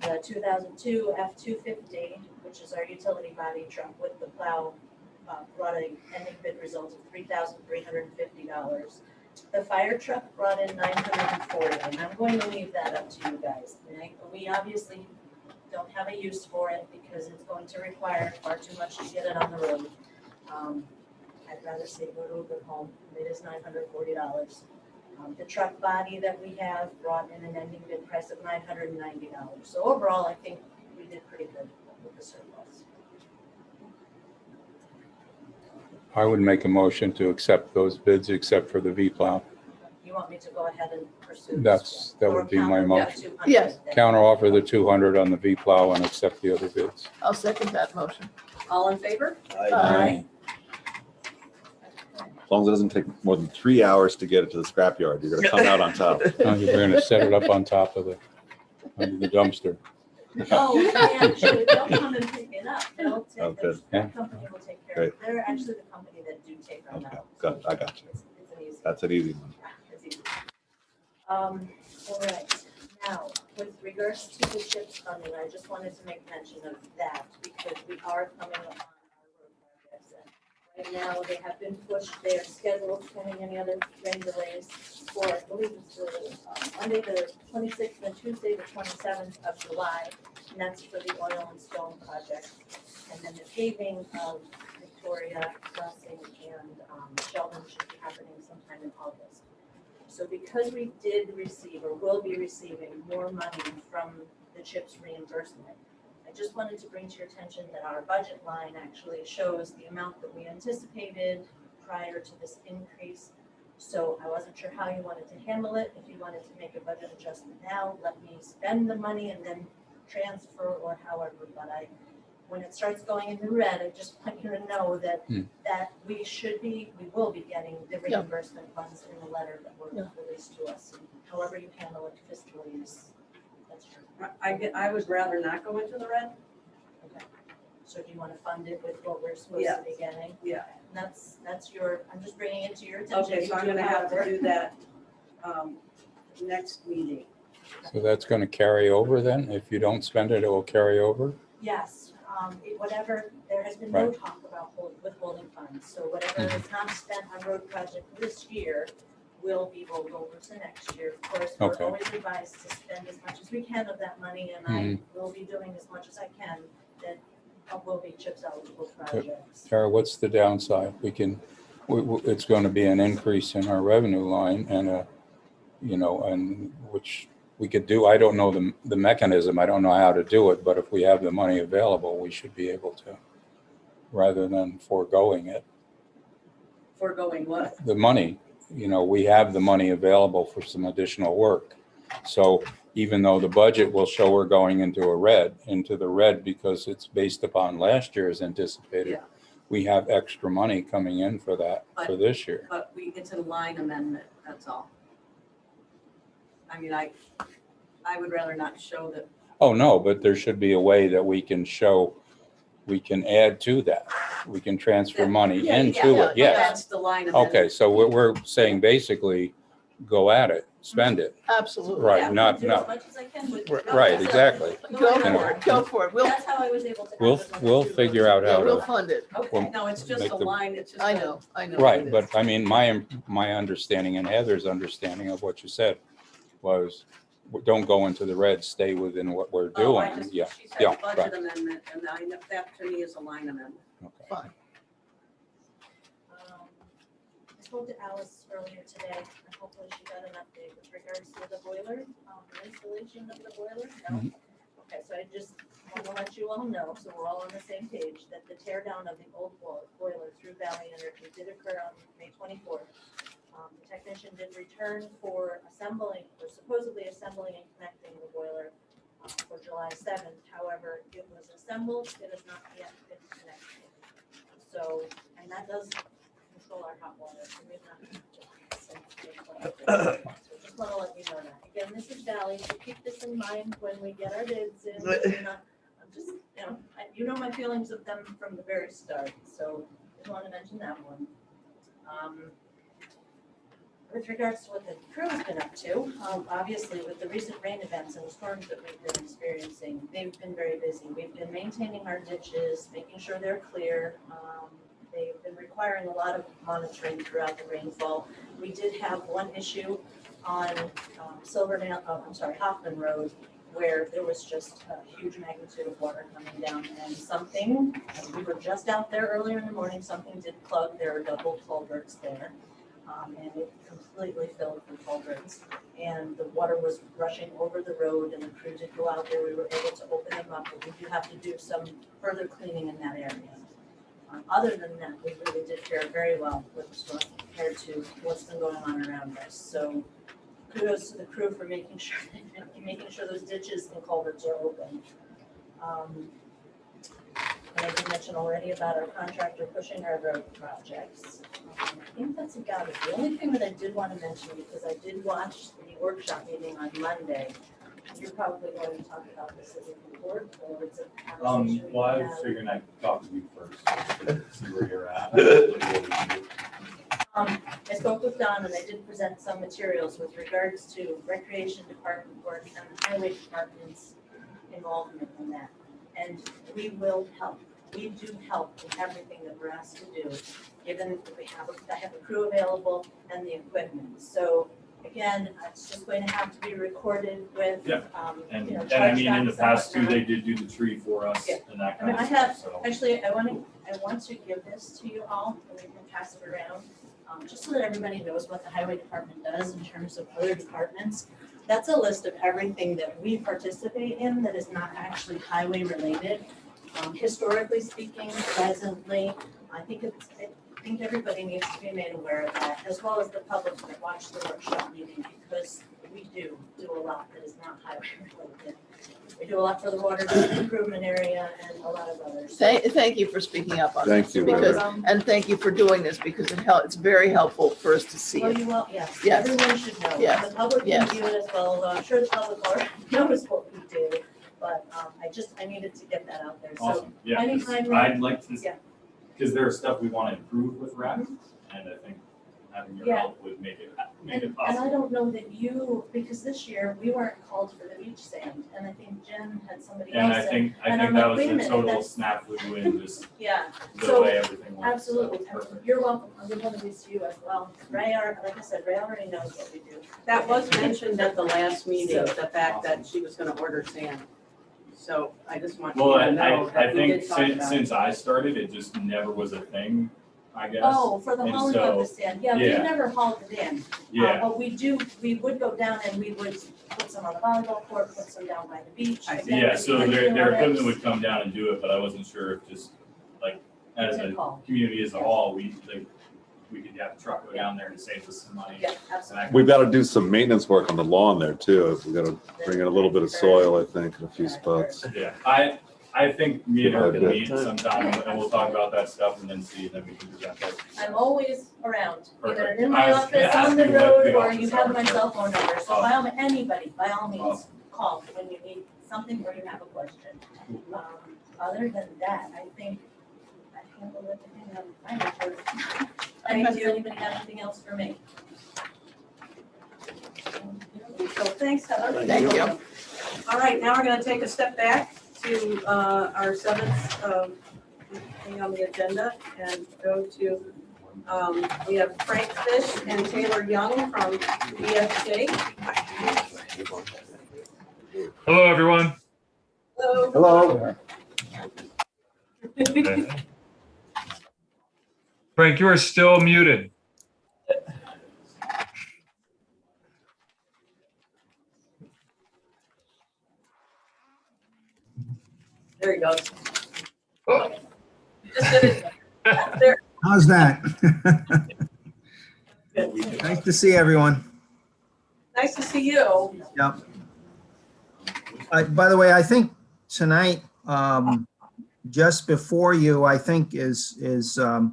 The 2002 F-250, which is our utility body truck with the plow, brought an ending bid result of $3,350. The fire truck brought in $940, and I'm going to leave that up to you guys. We obviously don't have a use for it because it's going to require far too much to get it on the road. I'd rather say go to a good home. It is $940. The truck body that we have brought in an ending bid price of $990. So overall, I think we did pretty good with the surplus. I would make a motion to accept those bids except for the V-plow. You want me to go ahead and pursue? That would be my motion. Yes. Counter offer the 200 on the V-plow and accept the other bids. I'll second that motion. All in favor? Aye. As long as it doesn't take more than 3 hours to get it to the scrapyard, you're gonna come out on top. You're going to set it up on top of under the dumpster. Oh, yeah, actually, they'll come and pick it it up. They'll take, Oh, good. that company will take care of it. They're actually the company that do take our Okay, metal. good, I got you. It's an easy. That's an easy one. It's easy. All right, now, with regards to the CHIPS funding, I just wanted to make mention of that because we are coming upon our road projects. And right now, they have been pushed, they are scheduled, pending any other rain delays for, I believe it's Monday the 26th and Tuesday the 27th of July. And that's for the oil and stone project. And then the paving of Victoria Crossing and Sheldon should be happening sometime in August. So because we did receive or will be receiving more money from the CHIPS reimbursement, I just wanted to bring to your attention that our budget line actually shows the amount that we anticipated prior to this increase. So I wasn't sure how you wanted to handle it. If you wanted to make a budget adjustment now, let me spend the money and then transfer or however, but when it starts going in the red, I just want you to know that that we will be getting the reimbursement funds in the letter that were released to us. And however you handle it fiscally is, that's true. I would rather not go into the red. Okay. So do you want to fund it with what we're supposed to be getting? Yeah. And that's your, I'm just bringing it to your attention. Okay, You so I'm do gonna have to however. do that next meeting. So that's going to carry over then? If you don't spend it, it will carry over? Yes, whatever, there has been no talk about withholding funds, so whatever is not spent on road project this year will be rolled over to next year. Of course, we're Okay. always advised to spend as much as we can of that money, and I will be doing as much as I can that will be CHIPS eligible projects. Tara, what's the downside? It's going to be an increase in our revenue line and and which we could do. I don't know the mechanism. I don't know how to do it, but if we have the money available, we should be able to, rather than foregoing it. Foregoing what? The money, we have the money available for some additional work. So even though the budget will show we're going into the red because it's based upon last year's anticipated, we have extra money coming in for that for this year. But it's a line amendment, that's all. I mean, I would rather not show that. Oh, no, but there should be a way that we can show, we can add to that. We can transfer money into it, yes. That's the line amendment. Okay, so we're saying basically, go at it, spend it. Absolutely. Right, Yeah, not, I'll do as much as I can with. right, exactly. Go for it, go for it. That's how I was able to. We'll figure out how We'll to, fund it. Okay, no, it's just make a the- line, it's just. I a- know. right, but I mean, my understanding and Heather's understanding of what you said was, don't go into the red, stay within what we're Oh, I doing. just, Yeah, she yeah, said budget amendment, and I know that to me is a line amendment. okay. Fine. I spoke to Alice earlier today, and hopefully she got an update with regards to the boiler, the installation of the boiler. No? Okay, so I just want to let you all know, so we're all on the same page, that the tear down of the old boiler through Valley Energy did occur on May 24th. The technician did return for supposedly assembling and connecting the boiler for July 7th. However, it was assembled, it has not yet been connected. So, and that does control our hot water. So we've not so just want to let you know that. Again, this is Valley, so keep this in mind when we get our bids in. I'm just, you know my feelings of them from the very start, so just want to mention that one. With regards to what the crew has been up to, obviously with the recent rain events and the storms that we've been experiencing, they've been very busy. We've been maintaining our ditches, making sure they're clear. They've been requiring a lot of monitoring throughout the rainfall. We did have one issue on Hoffman Road, where there was just a huge magnitude of water coming down, and we were just out there earlier in the morning, something did plug. There are double culverts there. And it completely filled the culverts, and the water was rushing over the road, and the crew did go out there. We were able to open them up, but we do have to do some further cleaning in that area. Other than that, we really did fare very well with the storm compared to what's been going on around us. So kudos to the crew for making sure those ditches and culverts are open. And I did mention already about our contractor pushing our road projects. I think that's about it. The only thing that I did want to mention, because I did watch the workshop meeting on Monday, you're probably going to talk about this as a board, or it's a conversation. Well, I was figuring I'd talk to you first, see where you're at. I spoke with Don and I did present some materials with regards to recreation department work and the highway department's involvement in that. And we will help. We do help with everything that we're asked to do, given that I have a crew available and the equipment. So again, it's just going to have to be recorded with, Yeah. you know, And I mean, in the chargebacks and past too, whatnot. they did do the tree for us Yeah. and that I mean, kind of I have, stuff, so. actually, I want to give this to you all, and we can pass it around, just so that everybody knows what the highway department does in terms of other departments. That's a list of everything that we participate in that is not actually highway related. Historically speaking, presently, I think everybody needs to be made aware of that, as well as the public that watch the workshop meeting, because we do a lot that is not highway related. We do a lot for the water improvement area and a lot of others. Thank you for speaking up on Thank this. you, Because, Brenda. and thank you for doing this because it's very helpful for us to see Well, it. you will, yes, Yes. everyone should know. Yes. The public can Yes. view it as well, although I'm sure the public already knows what we do. But I needed to get that out there, so. Awesome, yeah, 'cause anytime I'd like to, Yeah. because there's stuff we want to improve with rec, and I think having your Yeah. help would make it And I possible. don't know that because this year we weren't called for the beach sand, and I think Jen had somebody else. And I think and I'm that like, was wait a a minute, total that's- snafu and just Yeah, the So, way everything works. absolutely. So, perfect. You're welcome. I'm going to miss you as well. Like I said, Ray already knows what we do. That was mentioned at the last meeting, the fact that she was gonna order sand. So I just want you Well, to know I that we think did talk about it. since I started, it just never was a thing, I guess. Oh, for the And hauling of the so- sand. Yeah, we yeah. never hauled it in. Yeah, But we would go down and we would put some on the volleyball court, put some down by the beach. I see. Again, yeah, so depending their on equipment it. would come down and do it, but I wasn't sure if just like as Good a call. community as a whole, we could have a truck go down there and save us some money. Yeah, absolutely. We've got to do some maintenance work on the lawn there too. We've got to bring in a little bit of soil, I think, in a few spots. Yeah, I think me and her can Yeah. meet sometime and we'll talk about that stuff and then see, and then we can present that. I'm always around, either Perfect. in my I was office, gonna on ask the you what road, the or you office have my hours cell are. phone number. So anybody, by all means, Awesome. call when you need something or you have a question. Other than that, I think I handled everything on my report. Does anybody have anything else for me? So thanks, Heather. Thank you. All right, now we're gonna take a step back to our seventh thing on the agenda and go to, we have Frank Fish and Taylor Young from BFJ. Hello, everyone. Hello. Hello. Frank, you are still muted. There he goes. Oh. Just did it. There. How's that? Good. Nice to see everyone. Nice to see you. Yep. By the way, I think tonight, just before you, I think is a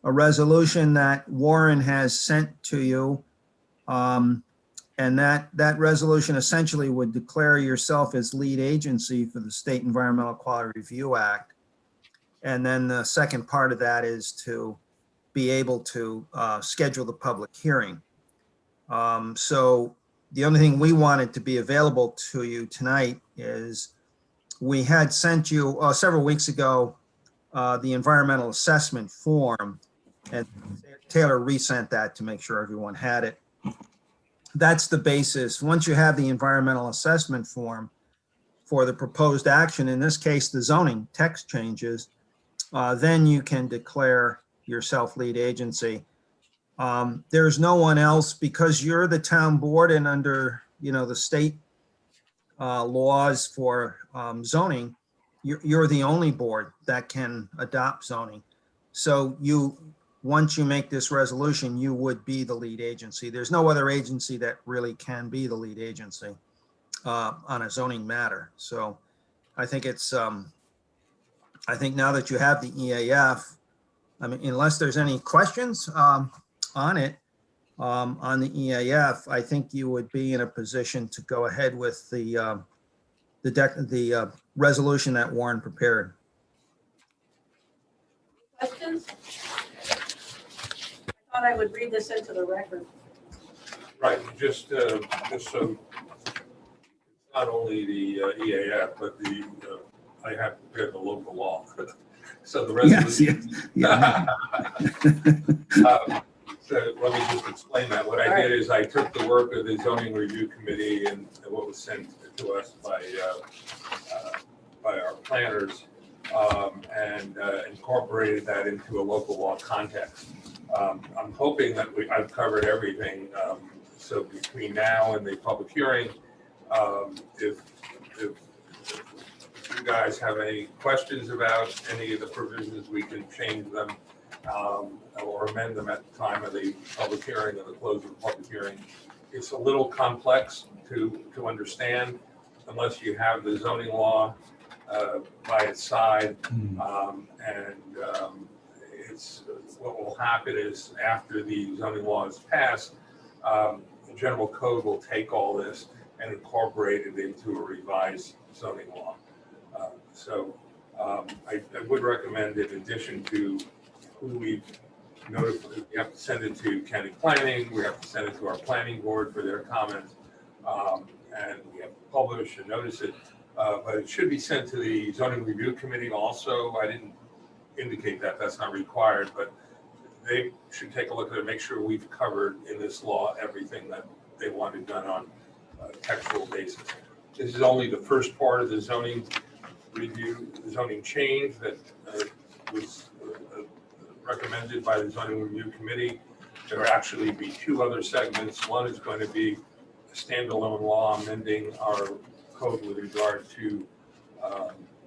resolution that Warren has sent to you. And that resolution essentially would declare yourself as lead agency for the State Environmental Quality Review Act. And then the second part of that is to be able to schedule the public hearing. So the only thing we wanted to be available to you tonight is we had sent you several weeks ago the environmental assessment form, and Taylor resent that to make sure everyone had it. That's the basis. Once you have the environmental assessment form for the proposed action, in this case, the zoning text changes, then you can declare yourself lead agency. There's no one else, because you're the town board and under, the state laws for zoning, you're the only board that can adopt zoning. So once you make this resolution, you would be the lead agency. There's no other agency that really can be the lead agency on a zoning matter. So I think I think now that you have the EAF, I mean, unless there's any questions on it, on the EAF, I think you would be in a position to go ahead with the resolution that Warren prepared. Questions? I thought I would read this into the record. Right, just so, it's not only the EAF, but I have prepared the local law. So the resolution. Yeah. So let me just explain that. What I did is I took the work of the zoning review committee and what was sent to us by our planners, and incorporated that into a local law context. I'm hoping that I've covered everything. So between now and the public hearing, if you guys have any questions about any of the provisions, we can change them or amend them at the time of the public hearing or the close of the public hearing. It's a little complex to understand unless you have the zoning law by its side. It's what will happen is after the zoning law is passed, the general code will take all this and incorporate it into a revised zoning law. I would recommend, in addition to who we've notified, we have to send it to county planning, we have to send it to our planning board for their comments, and we have to publish and notice it. But it should be sent to the zoning review committee also. I didn't indicate that, that's not required, but they should take a look at it, make sure we've covered in this law everything that they wanted done on a textual basis. This is only the first part of the zoning review, the zoning change that was recommended by the zoning review committee. There will actually be two other segments. One is going to be a standalone law amending our code with regard to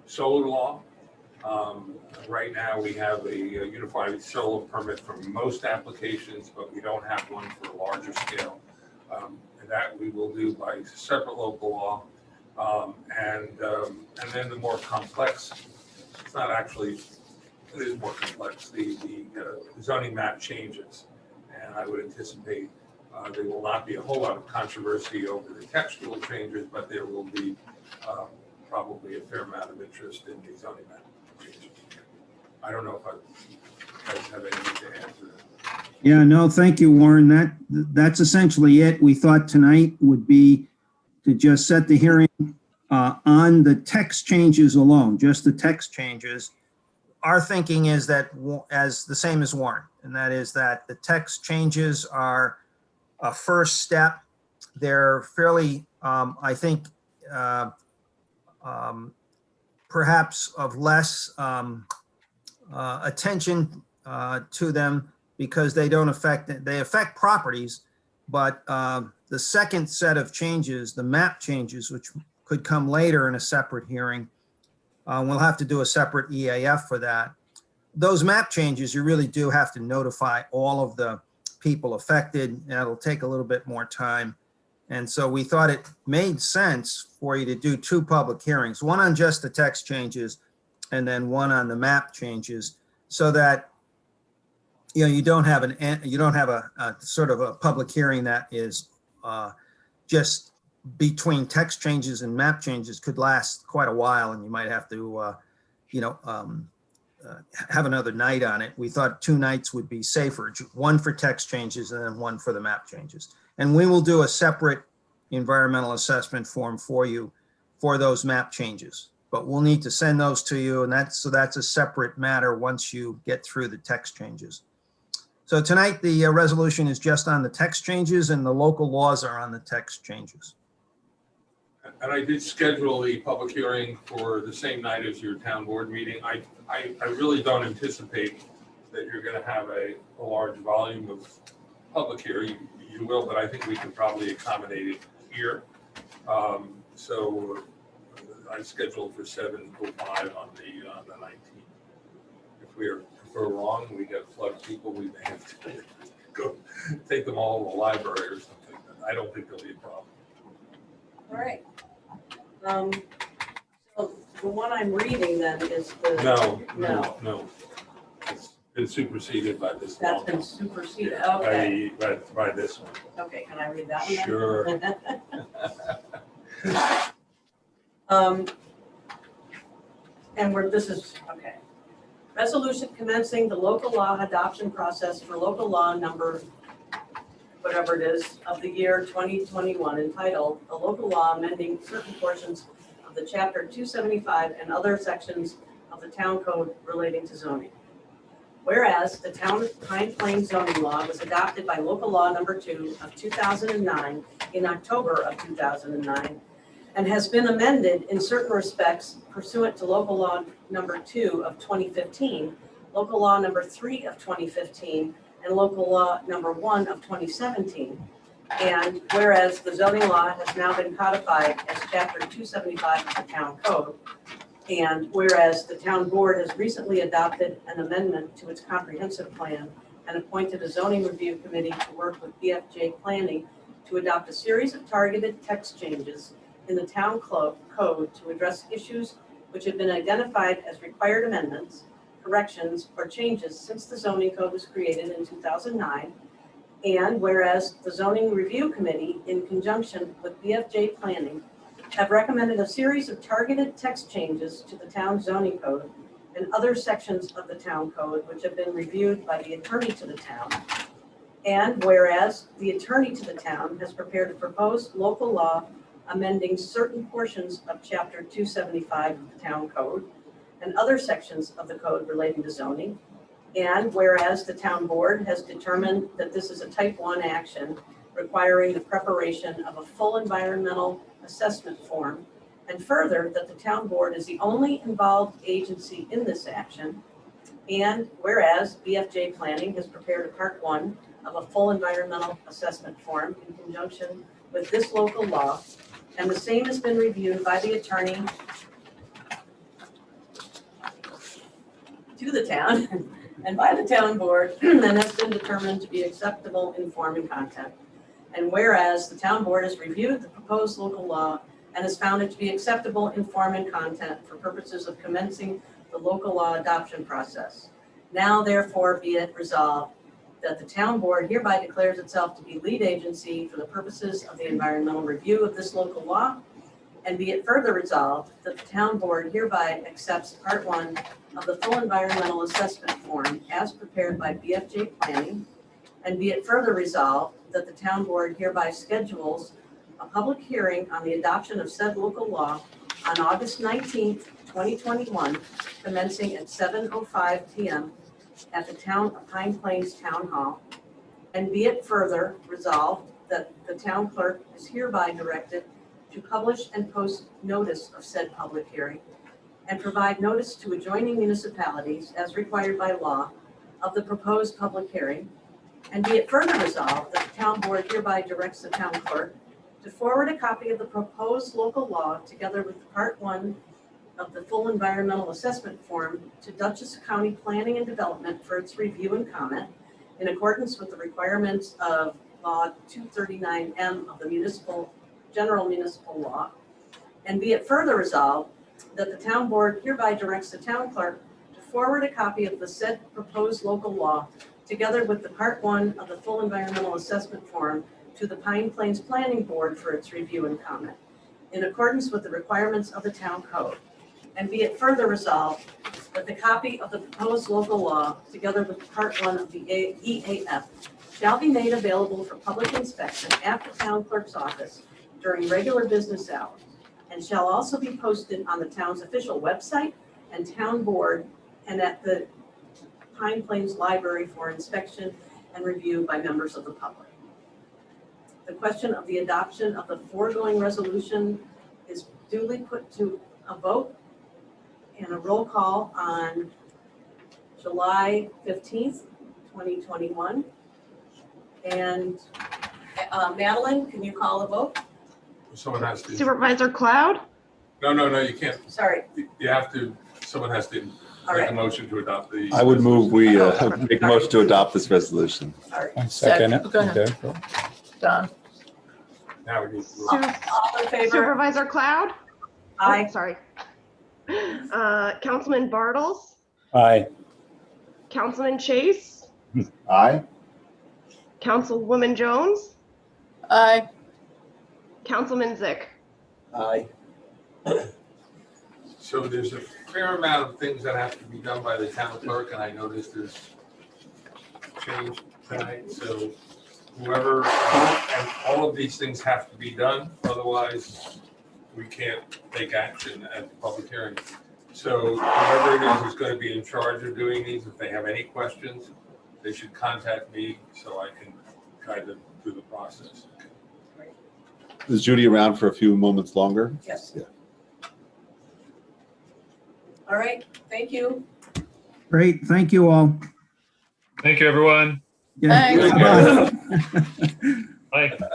solar law. Right now we have a unified solar permit for most applications, but we don't have one for a larger scale. And that we will do by separate local law. And then the more complex, it's not actually, it is more complex, the zoning map changes. And I would anticipate there will not be a whole lot of controversy over the textual changes, but there will be probably a fair amount of interest in the zoning map changes. I don't know if you guys have anything to add to that. Yeah, no, thank you, Warren. That's essentially it. We thought tonight would be to just set the hearing on the text changes alone, just the text changes. Our thinking is that as the same as Warren, and that is that the text changes are a first step. They're fairly, I think, perhaps of less attention to them because they don't affect, they affect properties, but the second set of changes, the map changes, which could come later in a separate hearing, we'll have to do a separate EAF for that. Those map changes, you really do have to notify all of the people affected, and it'll take a little bit more time. And so we thought it made sense for you to do two public hearings, one on just the text changes and then one on the map changes, so that you don't have a sort of a public hearing that is just between text changes and map changes could last quite a while, and you might have to have another night on it. We thought 2 nights would be safer, one for text changes and then one for the map changes. And we will do a separate environmental assessment form for you for those map changes, but we'll need to send those to you, and that's a separate matter once you get through the text changes. So tonight the resolution is just on the text changes, and the local laws are on the text changes. And I did schedule the public hearing for the same night as your town board meeting. I really don't anticipate that you're going to have a large volume of public hearing. You will, but I think we can probably accommodate it here. So I scheduled for 7:05 on the 19th. If we're wrong, we get a flood of people, we may have to go take them all to the library or something. I don't think there'll be a problem. All right. So the one I'm reading then is the. No. been superseded by this That's law. been superseded, okay. By this one. Okay, can I read that one then? Sure. This is, okay. Resolution commencing the local law adoption process for local law number, whatever it is, of the year 2021 entitled, "A Local Law Amending Certain Portions of the Chapter 275 and Other Sections of the Town Code Relating to Zoning." Whereas the Town of Pine Plains zoning law was adopted by local law number 2 of 2009 in October of 2009 and has been amended in certain respects pursuant to local law number 2 of 2015, local law number 3 of 2015, and local law number 1 of 2017. And whereas the zoning law has now been codified as chapter 275 of the town code, and whereas the town board has recently adopted an amendment to its comprehensive plan and appointed a zoning review committee to work with BFJ Planning to adopt a series of targeted text changes in the town code to address issues which have been identified as required amendments, corrections, or changes since the zoning code was created in 2009. And whereas the zoning review committee, in conjunction with BFJ Planning, have recommended a series of targeted text changes to the town zoning code and other sections of the town code which have been reviewed by the attorney to the town. And whereas the attorney to the town has prepared a proposed local law amending certain portions of chapter 275 of the town code and other sections of the code relating to zoning. And whereas the town board has determined that this is a type 1 action requiring the preparation of a full environmental assessment form, and further that the town board is the only involved agency in this action. And whereas BFJ Planning has prepared a part 1 of a full environmental assessment form in conjunction with this local law, and the same has been reviewed by the attorney to the town and by the town board and has been determined to be acceptable in form and content. And whereas the town board has reviewed the proposed local law and has found it to be acceptable in form and content for purposes of commencing the local law adoption process. Now therefore be it resolved that the town board hereby declares itself to be lead agency for the purposes of the environmental review of this local law. And be it further resolved that the town board hereby accepts part 1 of the full environmental assessment form as prepared by BFJ Planning. And be it further resolved that the town board hereby schedules a public hearing on the adoption of said local law on August 19th, 2021, commencing at 7:05 p.m. at the town of Pine Plains Town Hall. And be it further resolved that the town clerk is hereby directed to publish and post notice of said public hearing and provide notice to adjoining municipalities as required by law of the proposed public hearing. And be it further resolved that the town board hereby directs the town clerk to forward a copy of the proposed local law together with part 1 of the full environmental assessment form to Dutchess County Planning and Development for its review and comment in accordance with the requirements of law 239M of the general municipal law. And be it further resolved that the town board hereby directs the town clerk to forward a copy of the said proposed local law together with the part 1 of the full environmental assessment form to the Pine Plains Planning Board for its review and comment in accordance with the requirements of the town code. And be it further resolved that the copy of the proposed local law together with part 1 of the EAF shall be made available for public inspection at the town clerk's office during regular business hours and shall also be posted on the town's official website and town board and at the Pine Plains Library for inspection and review by members of the public. The question of the adoption of the foregoing resolution is duly put to a vote and a roll call on July 15th, 2021. And Madeline, can you call the vote? Someone has to. Supervisor Cloud? No, you can't. Sorry. You have to, someone has to All make right. a motion to adopt the. I would move we make a motion to adopt this resolution. Sorry. I second it. Go ahead. Okay. Don, Now we need. All in favor? Supervisor Cloud? Aye. Oh, sorry. Councilman Bartles? Aye. Councilman Chase, Aye. Councilwoman Jones, Aye. Councilman Zick. Aye. So there's a fair amount of things that have to be done by the town clerk, and I noticed there's change tonight, so whoever, and all of these things have to be done, otherwise we can't take action at the public hearing. So whoever it is who's going to be in charge of doing these, if they have any questions, they should contact me so I can guide them through the process. Is Judy around for a few moments longer? Yes. Yeah. All right, thank you. Great, thank you all. Thank you, everyone. Yeah. Thanks. Bye. Bye.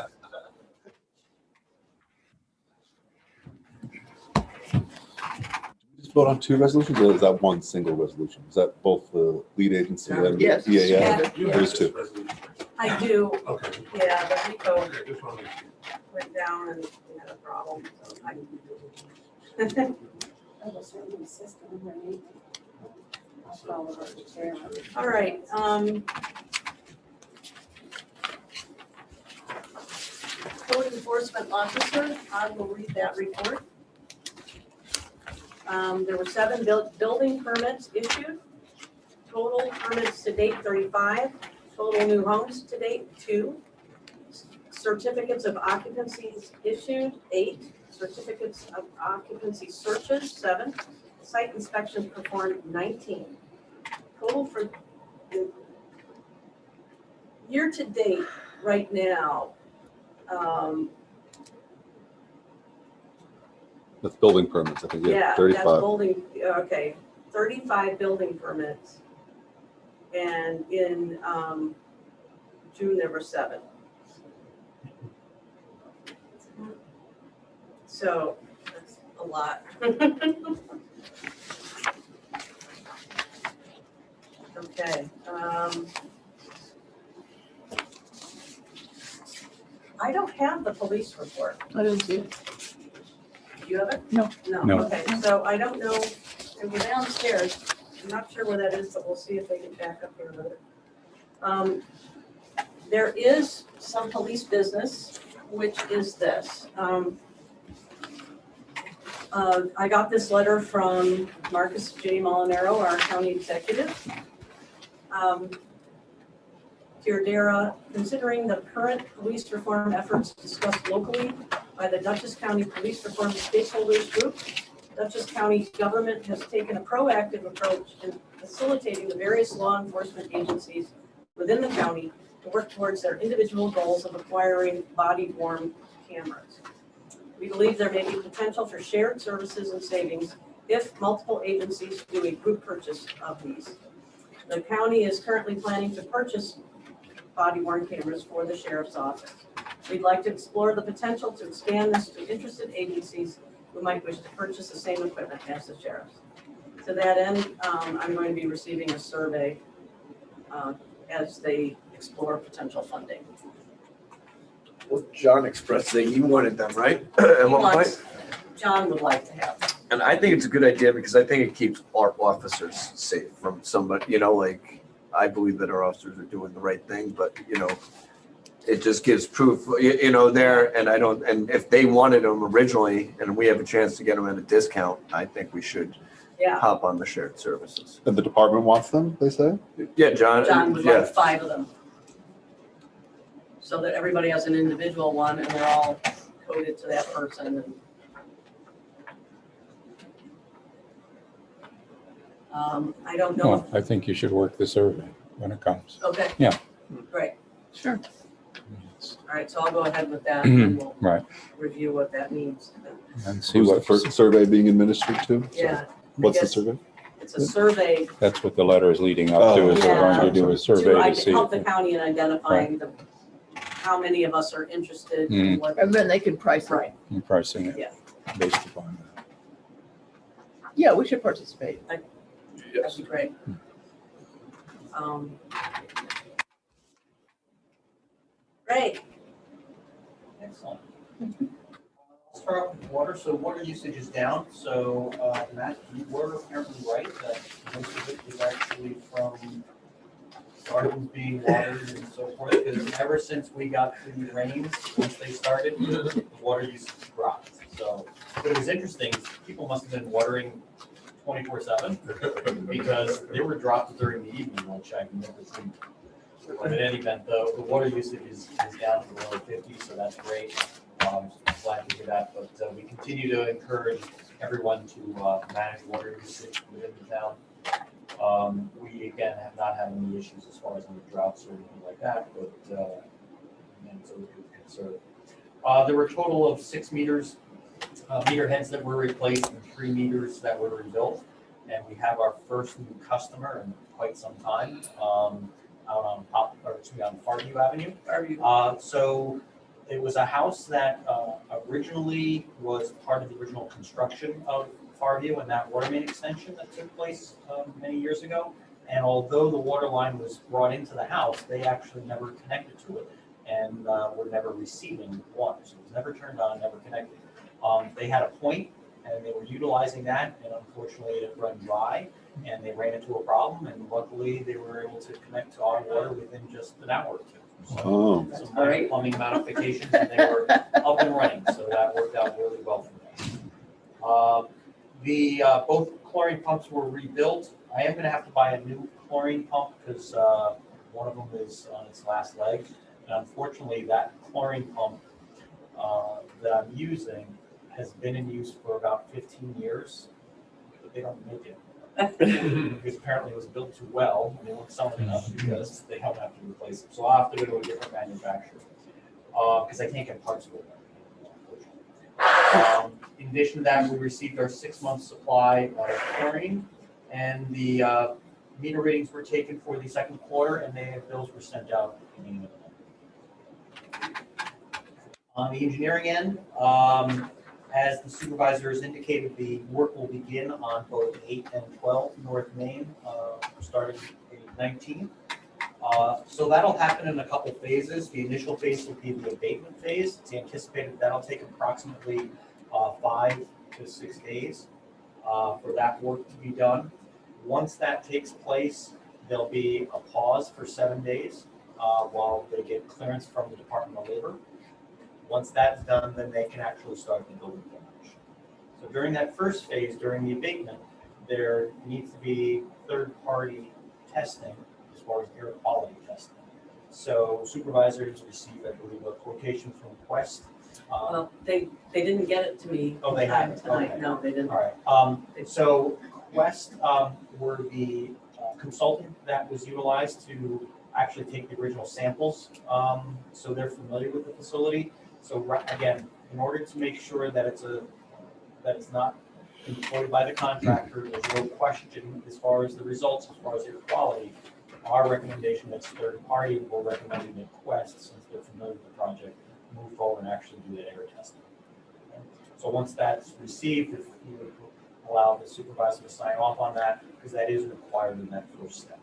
Just vote on two resolutions, or is that one single resolution? Is that both the lead agency and the Yes. EAF? Yeah. There's two. I do, Okay. yeah, the Rico Okay, just wanted to- went down and we had a problem, so I. All right, code enforcement officer, I will read that report. There were 7 building permits issued. Total permits to date 35, total new homes to date 2. Certificates of occupancies issued 8, certificates of occupancy searches 7, site inspections performed 19. Total for year to date right now, That's building permits, I think, yeah, yeah, that's 35. building, okay, 35 building permits. And in June, there were 7. So that's a lot. Okay. I don't have the police report. I didn't see it. Do you have it? No. No. Okay, so I don't know, and we're downstairs. I'm not sure where that is, but we'll see if they can back up here with it. There is some police business, which is this. I got this letter from Marcus J. Molinaro, our county executive. Dear Dara, considering the current police reform efforts discussed locally by the Dutchess County Police Reform Stakeholders Group, Dutchess County government has taken a proactive approach in facilitating the various law enforcement agencies within the county to work towards their individual goals of acquiring body-worn cameras. We believe there may be potential for shared services and savings if multiple agencies do a group purchase of these. The county is currently planning to purchase body-worn cameras for the sheriff's office. We'd like to explore the potential to expand this to interested agencies who might wish to purchase the same equipment as the sheriff's. To that end, I'm going to be receiving a survey as they explore potential funding. Well, John expressed that you wanted them, right? At He one point. wants- John would like to have them. And I think it's a good idea because I think it keeps our officers safe from somebody, like, I believe that our officers are doing the right thing, but, it just gives proof, there, and if they wanted them originally and we have a chance to get them at a discount, I think we should Yeah, hop on the shared services. And the department wants them, they say? Yeah, John. John would Yeah. like 5 of them. So that everybody has an individual one and they're all coded to that person and. I don't know. Well, I think you should work the survey when it comes. Okay. Yeah. Great. Sure. All right, so I'll go ahead with that and we'll Right. review what that means. And see Who's the what, first survey being administered to? Yeah. What's the guess survey? It's a survey that's what the letter is leading up to, is they're going to do a survey to see. help the if- county in identifying how many of us are interested in what. And then they can price it. Right, and pricing it Yeah. based upon that. Yeah, we should participate. that'd be great. Great. Excellent. Let's start with water. So water usage is down. So Matt, you were apparently right that most of it was actually from gardens being watered and so forth, because ever since we got the rains, once they started, the water use dropped. So, but it was interesting, people must have been watering 24/7 because they were dropped during the evening, which I've never seen. But in any event, the water usage is down to the low 50s, so that's great. Glad to hear that, but we continue to encourage everyone to manage water usage within the town. We again have not had any issues as far as any droughts or anything like that, but again, it's always a good concern. There were a total of 6 meters, meter heads that were replaced and 3 meters that were rebuilt, and we have our first new customer in quite some time. Out on Farview Avenue. So it was a house that originally was part of the original construction of Farview and that water main extension that took place many years ago. And although the water line was brought into the house, they actually never connected to it and were never receiving water. So it was never turned on, never connected. They had a point and they were utilizing that, and unfortunately it ran dry. And they ran into a problem, and luckily they were able to connect to our water within just an hour or two. So some minor plumbing modifications, and they were up and running, so that worked out really well for them. Both chlorine pumps were rebuilt. I am going to have to buy a new chlorine pump because one of them is on its last leg, and unfortunately that chlorine pump that I'm using has been in use for about 15 years, but they don't make it. Because apparently it was built too well, and they weren't selling enough because they don't have to replace it. So I'll have to go to a different manufacturer because I can't get parts for it. In addition to that, we received our 6-month supply of chlorine, and the meter readings were taken for the second quarter, and the bills were sent out at the beginning of the month. On the engineering end, as the supervisors indicated, the work will begin on both 8 and 12 North Main, starting May 19th. So that'll happen in a couple phases. The initial phase will be the abatement phase. It's anticipated that'll take approximately 5 to 6 days for that work to be done. Once that takes place, there'll be a pause for 7 days while they get clearance from the Department of Labor. Once that's done, then they can actually start the building demolition. So during that first phase, during the abatement, there needs to be third-party testing as far as air quality testing. So supervisors receive, I believe, a quotation from Quest. Well, they didn't get it to me. Oh, they haven't tonight. Okay. No, they didn't. All right. So Quest were the consultant that was utilized to actually take the original samples. So they're familiar with the facility. So again, in order to make sure that it's not employed by the contractor, there's no question as far as the results, as far as air quality. Our recommendation as third party, we're recommending that Quest, since they're familiar with the project, move forward and actually do the air testing. Okay. So once that's received, if you would allow the supervisor to sign off on that, because that is required in that first step.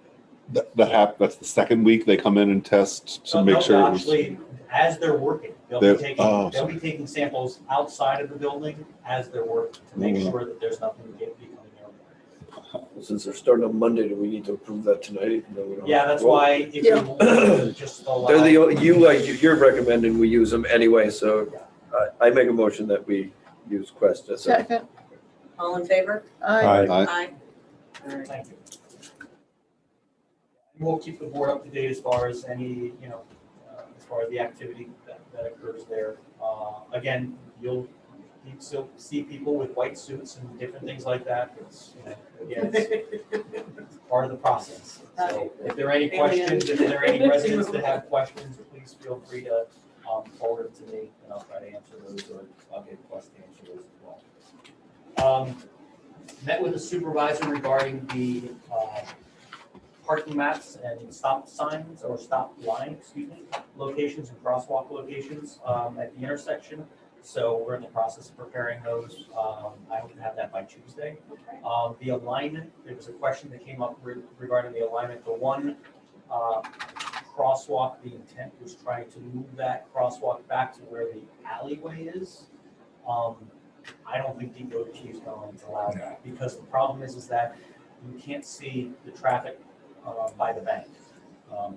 That's the second week they come in and test to make sure it was. Actually, as they're working, they'll be taking samples outside of the building as they're working to make sure that there's nothing becoming airborne. Since they're starting on Monday, do we need to approve that tonight? Yeah, that's why if you just allow. You're recommending we use them anyway, so I make a motion that we use Quest as a. Second. All in favor? Aye. Aye. All right. Thank you. We'll keep the board up to date as far as any, as far as the activity that occurs there. Again, you'll still see people with white suits and different things like that. It's, again, it's part of the process. So if there are any questions, if there are any residents that have questions, please feel free to forward it to me and I'll try to answer those, or I'll get Quest to answer those as well. Met with the supervisor regarding the parking mats and stop signs, or stop line, locations and crosswalk locations at the intersection. So we're in the process of preparing those. I hope to have that by Tuesday. The alignment, there was a question that came up regarding the alignment. The one crosswalk, the intent was trying to move that crosswalk back to where the alleyway is. I don't think DOT is going to allow that, because the problem is that you can't see the traffic by the bank.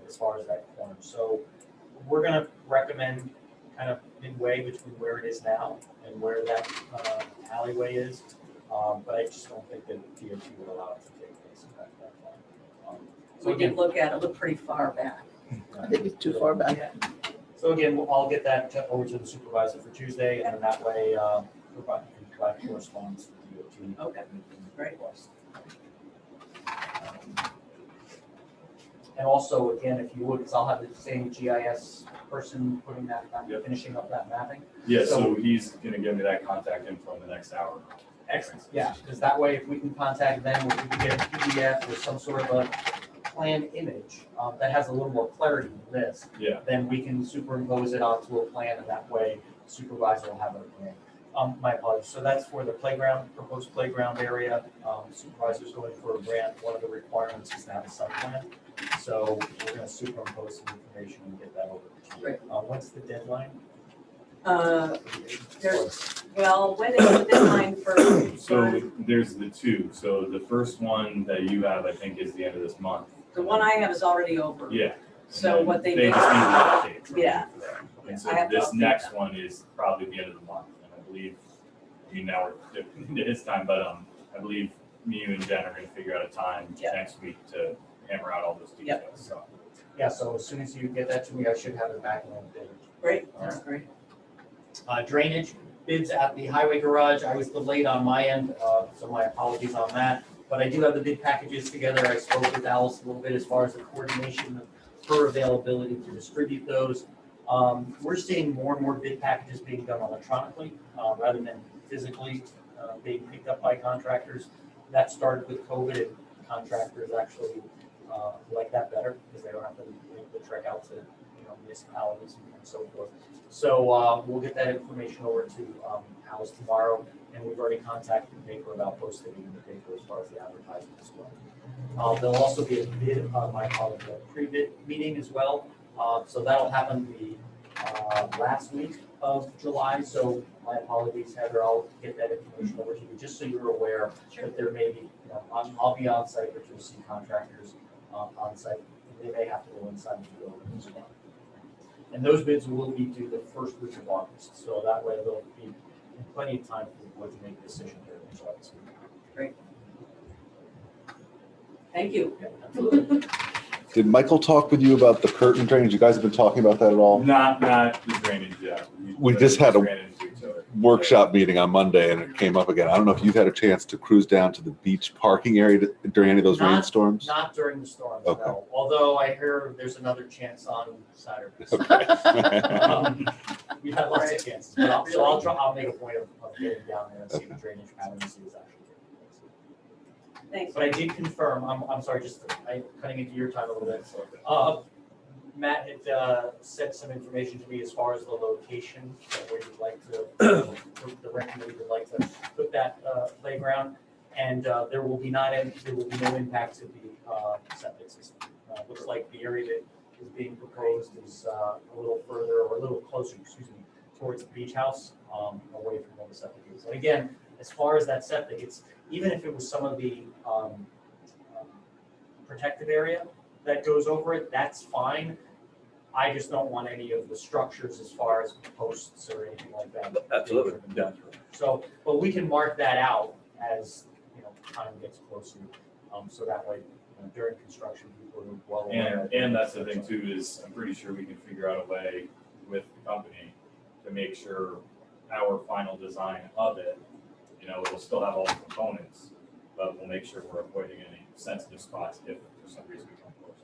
as far as that corner. So we're gonna recommend kind of midway between where it is now and where that alleyway is. But I just don't think that DOT would allow it to take place that far. So We did again, look at it, looked pretty far back. I think it's too far back. so again, I'll get that over to the supervisor for Tuesday, and then that way, provide correspondence to DOT. Okay, great. And also, again, if you would, because I'll have the same GIS person putting that, Yep. finishing up that mapping. Yeah, So- so he's gonna give me that contact info in the next hour. Excellent, yeah, because that way, if we can contact them, or we can get a PDF or some sort of a plan image that has a little more clarity than this, Yeah, then we can superimpose it onto a plan, and that way supervisor will have it again. My apologies, so that's for the playground, proposed playground area. Supervisor's going for a grant, one of the requirements is to have a site plan. So we're gonna superimpose some information and get that over to you. Great. What's the deadline? When is the deadline for? so there's the two. So the first one that you have, I think, is the end of this month. The one I have is already over. Yeah. So what they They did. just need an update. from Yeah. you for that. And so I have to this update next that. one is probably the end of the month, and I believe, now we're dipping into his time, but I believe me, you and Jen are gonna figure out a time Yeah. next week to hammer out all those Yeah. details, so. Yeah, so as soon as you get that to me, I should have it back in a bit. Great, that's great. Drainage bids at the highway garage, I was delayed on my end, so my apologies on that. But I do have the bid packages together. I spoke with Alice a little bit as far as the coordination of her availability to distribute those. We're seeing more and more bid packages being done electronically, rather than physically, being picked up by contractors. That started with COVID, and contractors actually, like that better, because they don't have to make the trek out to, municipalities and so forth. So, we'll get that information over to, Alice tomorrow, and we've already contacted the paper about posting it in the paper as far as the advertising as well. There'll also be a bid, a pre-bid meeting as well. So that'll happen the, last week of July, so my apologies, Heather, I'll get that information over to you, just so you're aware that there may be, I'll be on site, but you'll see contractors, on site. They may have to go inside the building as well. And those bids will be due the first week of August, so that way there'll be plenty of time for the board to make a decision here in July. Great. Thank you. Yeah, absolutely. Did Michael talk with you about the curtain drainage? You guys have been talking about that at all? Not the drainage yet. We just had a ran into each other. Workshop meeting on Monday and it came up again. I don't know if you've had a chance to cruise down to the beach parking area during any of those rainstorms? Not during the storms, Okay. no, although I hear there's another chance on Saturday. We've had lots of chances, but I'll make a point of getting down there and see the drainage pattern and see what's actually taking place. Thanks. But I did confirm, I'm sorry, I'm cutting into your time a little bit. Matt had sent some information to me as far as the location where you'd like to, the ranking where you'd like to put that playground. And there will be no impact to the septic system. Looks like the area that is being proposed is a little further, or a little closer, towards the beach house, away from where the septic is. And again, as far as that septic, it's, even if it was some of the protective area that goes over it, that's fine. I just don't want any of the structures as far as posts or anything like that. Absolutely. Yeah. So, but we can mark that out as, time gets closer. So that way, during construction, people are well aware. And that's the thing too, is I'm pretty sure we can figure out a way with the company to make sure our final design of it, it'll still have all the components, but we'll make sure we're avoiding any sensitive spots if for some reason we come close.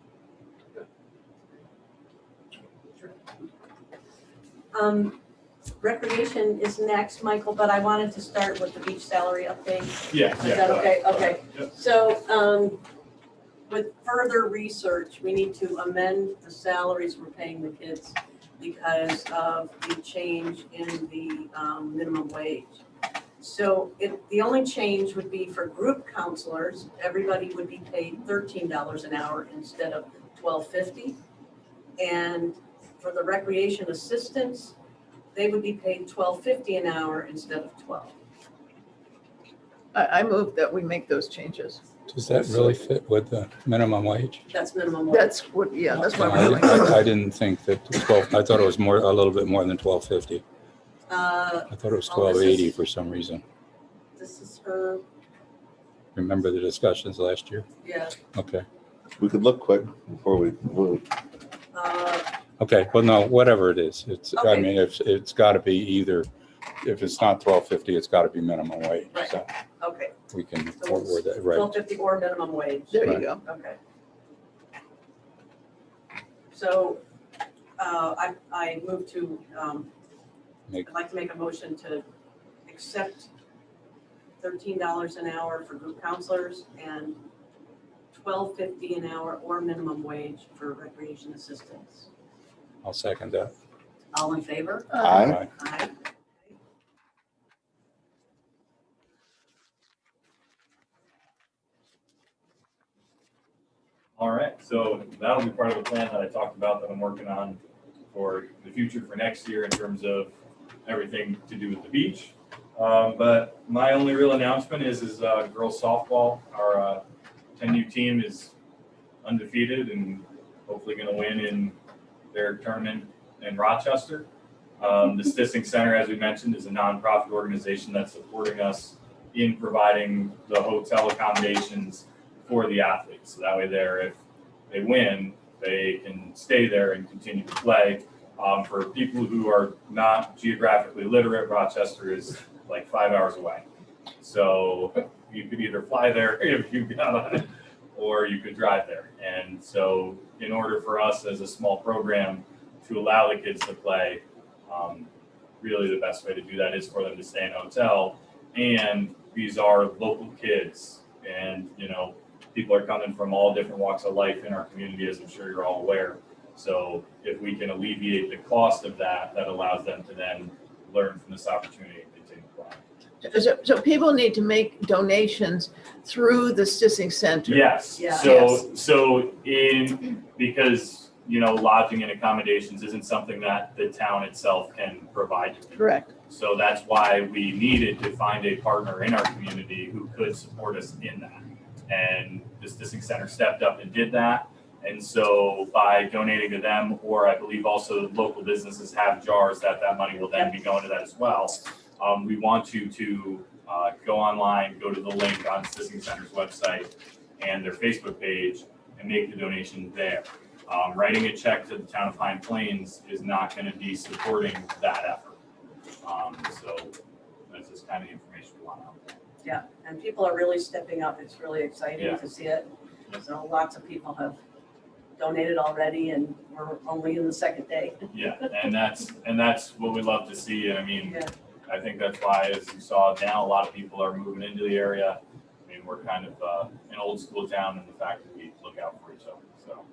Recreation is next, Michael, but I wanted to start with the beach salary update. Yeah. Is that okay? Okay. Yep. So, with further research, we need to amend the salaries we're paying the kids because of the change in the minimum wage. So the only change would be for group counselors, everybody would be paid $13 an hour instead of $12.50. And for the recreation assistants, they would be paid $12.50 an hour instead of $12. I move that we make those changes. Does that really fit with the minimum wage? That's minimum wage. That's what, yeah, that's what I I'm really. I didn't think that 12, I thought it was more, a little bit more than 12.50. I thought it was Well, this is- 12.80 for some reason. This is her, Remember the discussions last year? yeah. Okay. We could look quick before we vote. Okay, well, no, whatever it is, it's, I Okay. mean, it's got to be either, if it's not 12.50, it's got to be minimum wage. Right. So Okay, we can So forward that, right? 12.50 or minimum wage. There you Right. go. Okay. So, I move to, Make- I'd like to make a motion to accept $13 an hour for group counselors and $12.50 an hour or minimum wage for recreation assistants. I'll second that. All in favor? Aye. Aye. All right, so that'll be part of the plan that I talked about that I'm working on for the future for next year in terms of everything to do with the beach. But my only real announcement is girls softball. Our 10U team is undefeated and hopefully going to win in their tournament in Rochester. The Stissing Center, as we mentioned, is a nonprofit organization that's supporting us in providing the hotel accommodations for the athletes. So that way if they win, they can stay there and continue to play. For people who are not geographically literate, Rochester is like 5 hours away. So you could either fly there if you got on it, or you could drive there. And so in order for us as a small program to allow the kids to play, really the best way to do that is for them to stay in a hotel. And these are local kids, and people are coming from all different walks of life in our community, as I'm sure you're all aware. So if we can alleviate the cost of that, that allows them to then learn from this opportunity and continue playing. So people need to make donations through the Stissing Center. Yes, Yeah. so because lodging and accommodations isn't something that the town itself can provide. Correct. So that's why we needed to find a partner in our community who could support us in that. And the Stissing Center stepped up and did that. And so by donating to them, or I believe also local businesses have jars that money will then be going to that as well. We want you to go online, go to the link on Stissing Center's website and their Facebook page and make the donation there. Writing a check to the town of Pine Plains is not going to be supporting that effort. So that's just kind of information we want out there. Yeah, and people are really stepping up. It's really exciting Yeah. to see it. So lots of people have donated already, and we're only in the second day. Yeah, and that's what we love to see. And I mean, Yeah. I think that's why, as you saw now, a lot of people are moving into the area. I mean, we're kind of an old school town in the fact that we look out for each other. So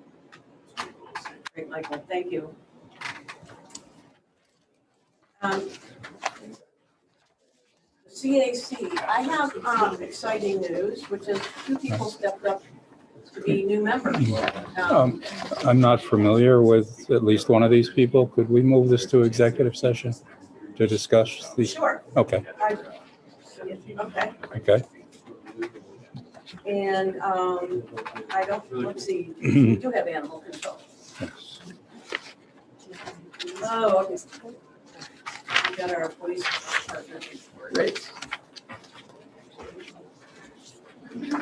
it's pretty cool to see. Great, Michael, thank you. CAC, I have exciting news, which is 2 people stepped up to be new members. I'm not familiar with at least one of these people. Could we move this to executive session to discuss these? Sure. Okay, Okay, okay. and I don't, let's see, we do have animal control. Oh, okay. We got our police partner report. Great. Go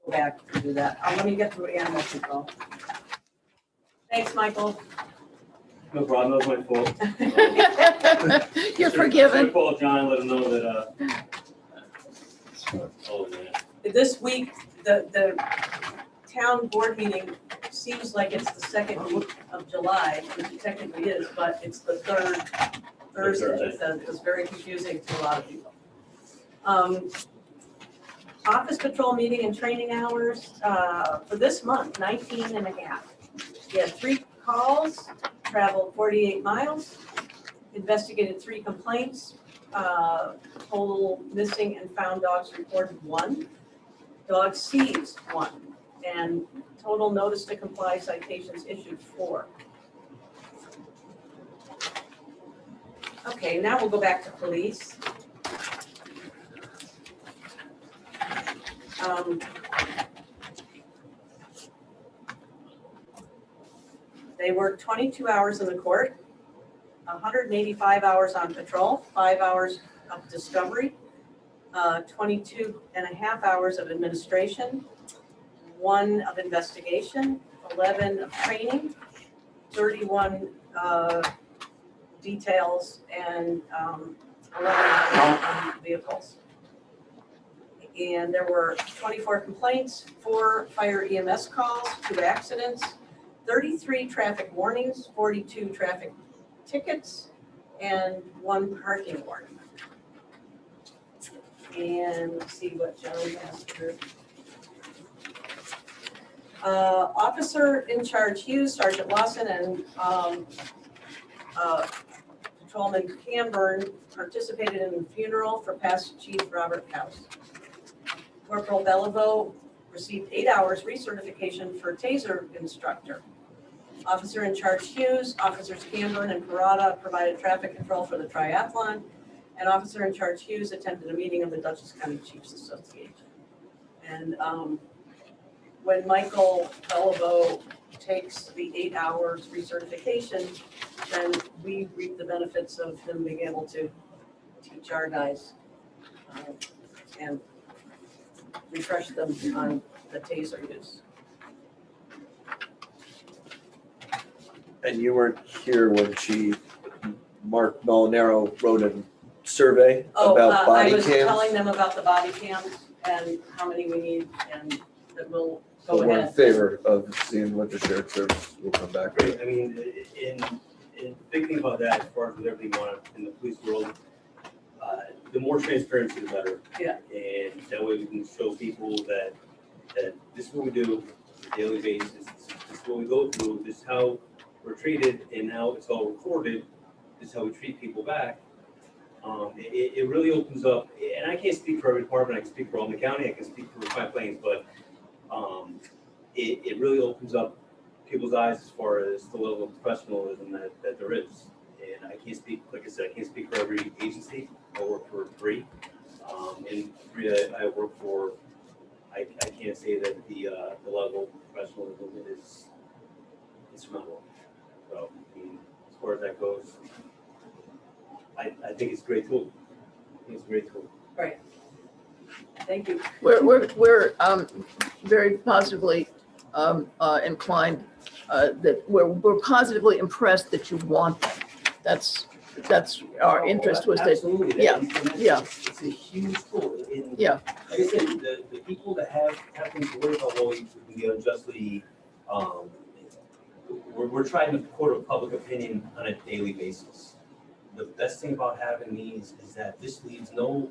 back and do that. Let me get through animal control. Thanks, Michael. No problem, that was my fault. You're forgiven. I called John and let him know that, oh, man. This week, the town board meeting seems like it's the second week of July, which it technically is, but it's the third Thursday. So it's very confusing to a lot of people. Office patrol meeting and training hours for this month, 19 and a half. We had 3 calls, traveled 48 miles, investigated 3 complaints, total missing and found dogs reported 1, dogs seized 1, and total notice to comply citations issued 4. Okay, now we'll go back to police. They work 22 hours in the court, 185 hours on patrol, 5 hours of discovery, 22 and a half hours of administration, 1 of investigation, 11 of training, 31 details, and 11 on vehicles. And there were 24 complaints, 4 fire EMS calls, 2 accidents, 33 traffic warnings, 42 traffic tickets, and 1 parking warning. And let's see what John has here. Officer in charge Hughes, Sergeant Lawson, and Patrolman Camburn participated in the funeral for past Chief Robert House. Corporal Beliveau received 8 hours recertification for taser instructor. Officer in charge Hughes, officers Camburn and Parada provided traffic control for the triathlon, and officer in charge Hughes attended a meeting of the Dutchess County Chiefs Association. And when Michael Beliveau takes the 8 hours recertification, then we reap the benefits of him being able to teach our guys and refresh them on the taser use. And you weren't here when Mark Molinaro wrote a survey about body I was cams? telling them about the body cams and how many we need, and that we'll So go we're in ahead. favor of seeing what the shared service will come back with. Great, I mean, in thinking about that, as far as with everything going on in the police world, the more transparency, the better. Yeah. And that way we can show people that this is what we do on a daily basis, this is what we go through, this is how we're treated, and now it's all recorded, this is how we treat people back. It really opens up, and I can't speak for every department, I can speak for all the county, I can speak for Five Plains, but it really opens up people's eyes as far as the level of professionalism that there is. And I can't speak, like I said, I can't speak for every agency. I work for 3. And 3 that I work for, I can't say that the level of professionalism is phenomenal. So, I mean, as far as that goes, I think it's a great tool. I think it's a great tool. Right. Thank you. We're very positively inclined, that we're positively impressed that you want them. That's our interest was that, Absolutely. yeah, And that's- yeah. It's a huge tool. And Yeah. Like I said, the people that have things to worry about, well, you can be unjustly, we're trying to quote a public opinion on a daily basis. The best thing about having these is that this leaves no,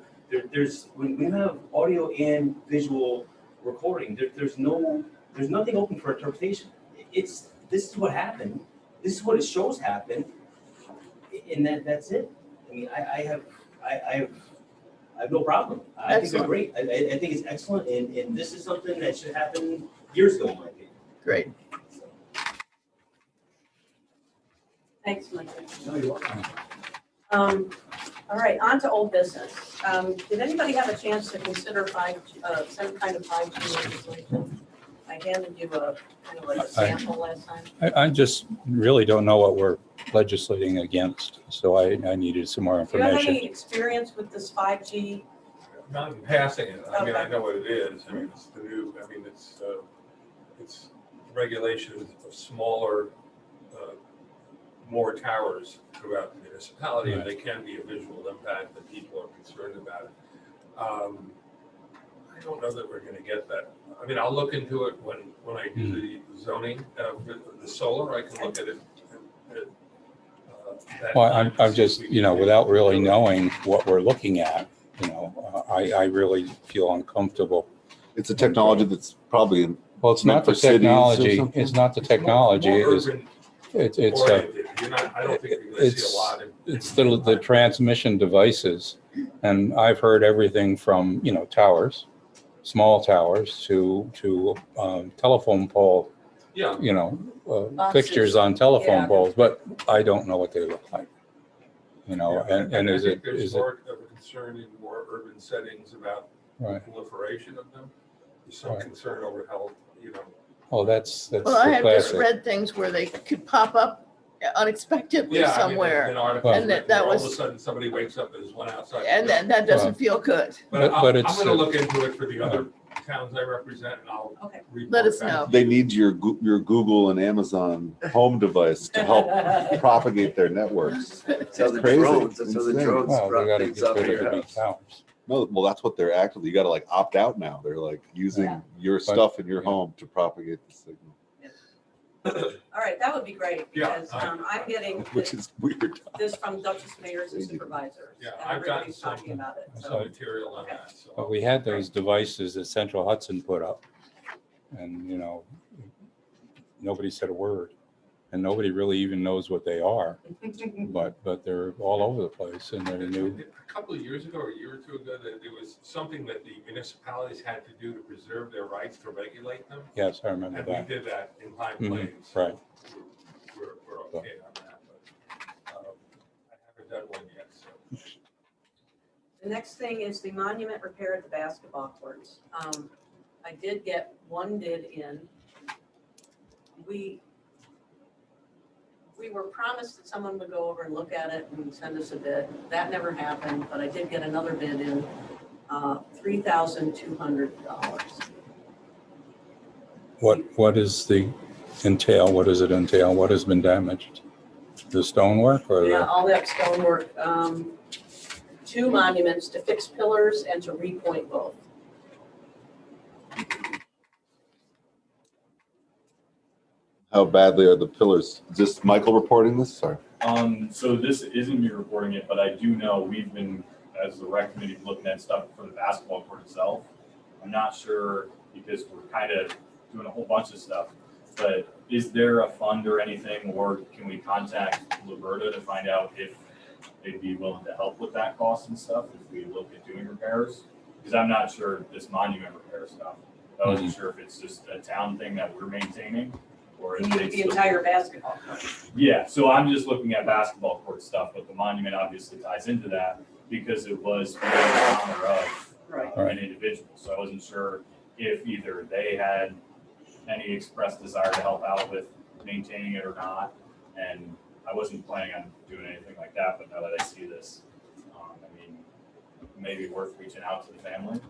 there's, when we have audio and visual recording, there's nothing open for interpretation. This is what happened. This is what it shows happened. And that's it. I mean, I have no problem. I think they're great. I think it's excellent, and this is something that should happen years ago, in my opinion. Great. Thanks, Mike. No, you're welcome. All right, on to old business. Did anybody have a chance to consider some kind of 5G legislation? I handed you a kind of like a sample last time. I just really don't know what we're legislating against, so I needed some more Do you have information. any experience with this 5G? Not in passing it, I mean, I Okay. know what it is, I mean, it's the new, I mean, it's regulation of smaller, more towers throughout the municipality, and they can be a visual impact that people are concerned about. I don't know that we're gonna get that. I mean, I'll look into it when I do the zoning, the solar, I can look at it. Well, I'm just, without really knowing what we're looking at, I really feel uncomfortable. It's a technology that's probably Well, it's meant not the for cities or technology, something? it's not the technology, More it's, urban it's, oriented. I don't think you're gonna see a lot of. it's the transmission devices. And I've heard everything from, towers, small towers to telephone pole, Yeah. fixtures on telephone Yeah. poles, but I don't know what they look like. And is I it, think there's is it, more of a concern in more urban settings about right, proliferation of them. some concern over health, you know. Oh, that's the Well, I have just classic. read things where they could pop up unexpectedly Yeah, I mean, somewhere. there's been articles and written that where all of a was- sudden somebody wakes up and there's one outside. the And building. that doesn't feel good. But but I'm it's, gonna look into it for the other towns I represent and I'll Okay. report Let us back. know. They need your Google and Amazon home device to help propagate their networks. That's how the Crazy. drones, that's how the Insane. drones well, we drop gotta things get off of rid of your the big house. towers. No, well, that's what they're actively, you gotta like opt out now. They're like using your stuff in your home to propagate the signal, All right, that would be great, Yeah, because I'm getting which is weird. this from Dutchess mayors and supervisors. Yeah, and I've gotten everybody's talking some- about it, Some so. material on that, so. But we had those devices that Central Hudson put up, and, you know, nobody said a word, and nobody really even knows what they are, but they're all over the place, and they're new. A couple of years ago, or a year or two ago, that there was something that the municipalities had to do to preserve their rights to regulate them. Yes, I remember And we that. did that in Pine Mhm, Plains. right. We're okay on that, but I haven't done one yet, so. The next thing is the monument repair at the basketball courts. I did get one bid in. We were promised that someone would go over and look at it and send us a bid. That never happened, but I did get another bid in, $3,200. What is the entail? What does it entail? What has been damaged? The stonework or Yeah, the, all that stonework, 2 monuments to fix pillars and to repoint both. How badly are the pillars? Is this Michael reporting this? Sorry. So this isn't me reporting it, but I do know we've been, as the rec committee, looking at stuff for the basketball court itself. I'm not sure because we're kind of doing a whole bunch of stuff, but is there a fund or anything, or can we contact Liberta to find out if they'd be willing to help with that cost and stuff if we look at doing repairs? Because I'm not sure this monument repair stuff. I wasn't sure if it's just a town thing that we're maintaining or if it's The entire basketball court. Yeah, so I'm just looking at basketball court stuff, but the monument obviously ties into that because it was in honor of an individual. So I wasn't sure if either they had any expressed desire to help out with maintaining it or not. And I wasn't planning on doing anything like that, but now that I see this, I mean, maybe worth reaching out to the family.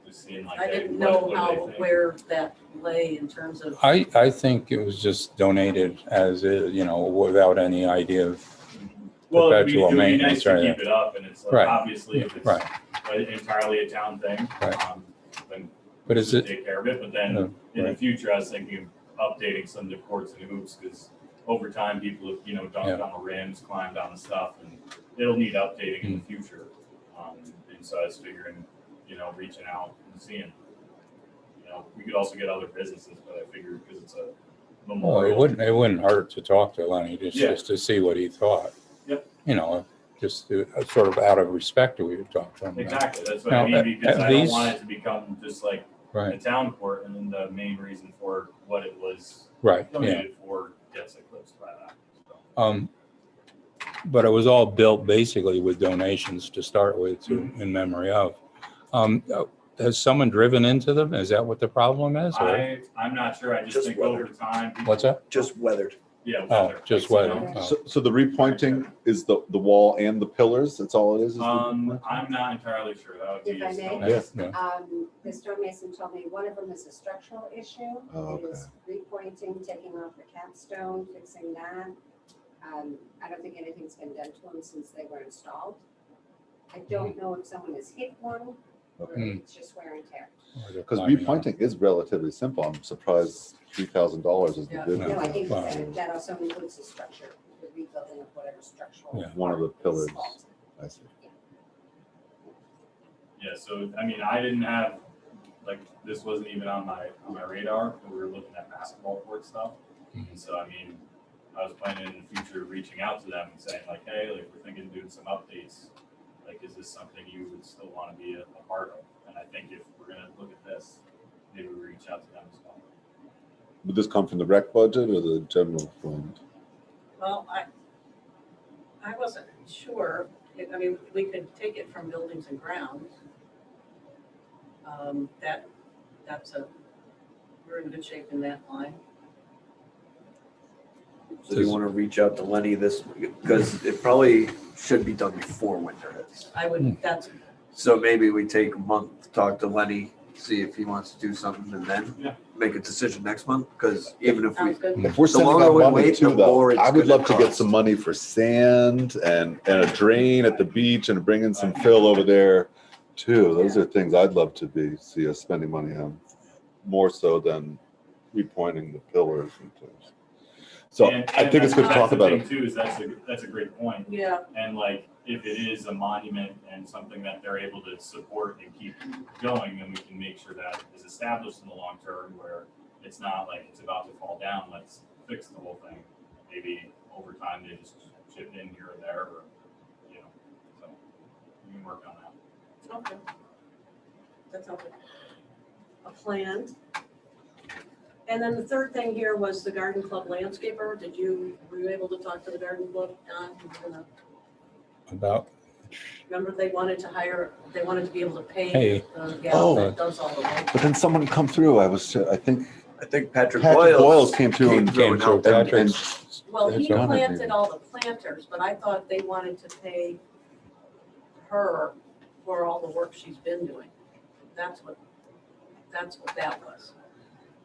Just seeing like, I hey, didn't what know do they how, think? where that lay in terms of. I think it was just donated as is, you know, without any idea of Well, perpetual it'd be nice maintenance to or keep anything. it up, and it's like, Right. obviously, if it's Right. entirely a town thing, Right. then But we is should it- take care of it, but then No, in the right. future, I was thinking of updating some of the courts and hoops, because over time, people have, dunked Yeah. on the rims, climbed on the stuff, and it'll need updating in Hmm. the future. And so I was figuring, reaching out and seeing, we could also get other businesses, but I figured because it's a Well, memorial. it wouldn't hurt to talk to Lenny, Yeah. just to see what he thought. Yep. Just sort of out of respect, we would talk to him. Exactly, that's what I Now, mean, because at I don't least- want it to become just like a Right, town court, and then the main reason for what it was right, yeah. donated for gets eclipsed by that. So. But it was all built basically with donations to start with, in memory of. Has someone driven into them? Is that what the problem is? Or I'm not sure, I just Just think over weathered. time. what's that? Just weathered. Yeah. Oh, weather, just like, weather. Oh. So the repointing is the wall and the pillars? That's all it is? I'm not entirely sure, that would be. If I a may? stone- Yes, yeah. The stonemason told me one of them is a structural issue. Oh, It is repointing, taking off the capstone, fixing that. I don't think anything's been done to them since they were installed. I don't know if someone has hit one or Okay. if it's just wear and tear. Because repointing is relatively simple. I'm surprised $3,000 is the Yeah. bid. No, I think Wow. that also includes the structure, the rebuilding of whatever structural. Yeah. One of the part is pillars. faulty. I see. Yeah, so, I mean, I didn't have, this wasn't even on my radar, but we were looking at basketball court stuff. And so, I mean, I was planning in the future reaching out to them and saying like, hey, we're thinking of doing some updates. Is this something you would still want to be a part of? And I think if we're gonna look at this, maybe we reach out to them as well. Would this come from the rec budget or the general fund? Well, I wasn't sure. I mean, we could take it from buildings and grounds. We're in good shape in that line. So you want to reach out to Lenny because it probably should be done before winter hits. I would, that's, So maybe we take a month to talk to Lenny, see if he wants to do something, and then make a decision next month, because even if we. sounds good. If we're sending longer out we money wait, too, the though, more it's I would gonna love to get cost. some money for sand and a drain at the beach and bring in some fill over there too. Those are things I'd love to see us spending money on, more so than repointing the pillars and things. So And I think it's good to that's talk the about thing it. too, is that's a great point. Yeah, And like, if it is a monument and something that they're able to support and keep going, then we can make sure that is established in the long term, where it's not like it's about to fall down, let's fix the whole thing. Maybe over time, they just chip in here or there, or, you know, so we can work on that. okay. That's okay. A plan. And then the third thing here was the garden club landscaper. Were you able to talk to the garden club, Don? About, Remember they wanted to be able to pay Hey. the gal that does all the work. But then someone come through. I think Patrick Boyles came through and came through. Patrick. Well, he They've done it, planted maybe. all the planters, but I thought they wanted to pay her for all the work she's been doing. That's what that was.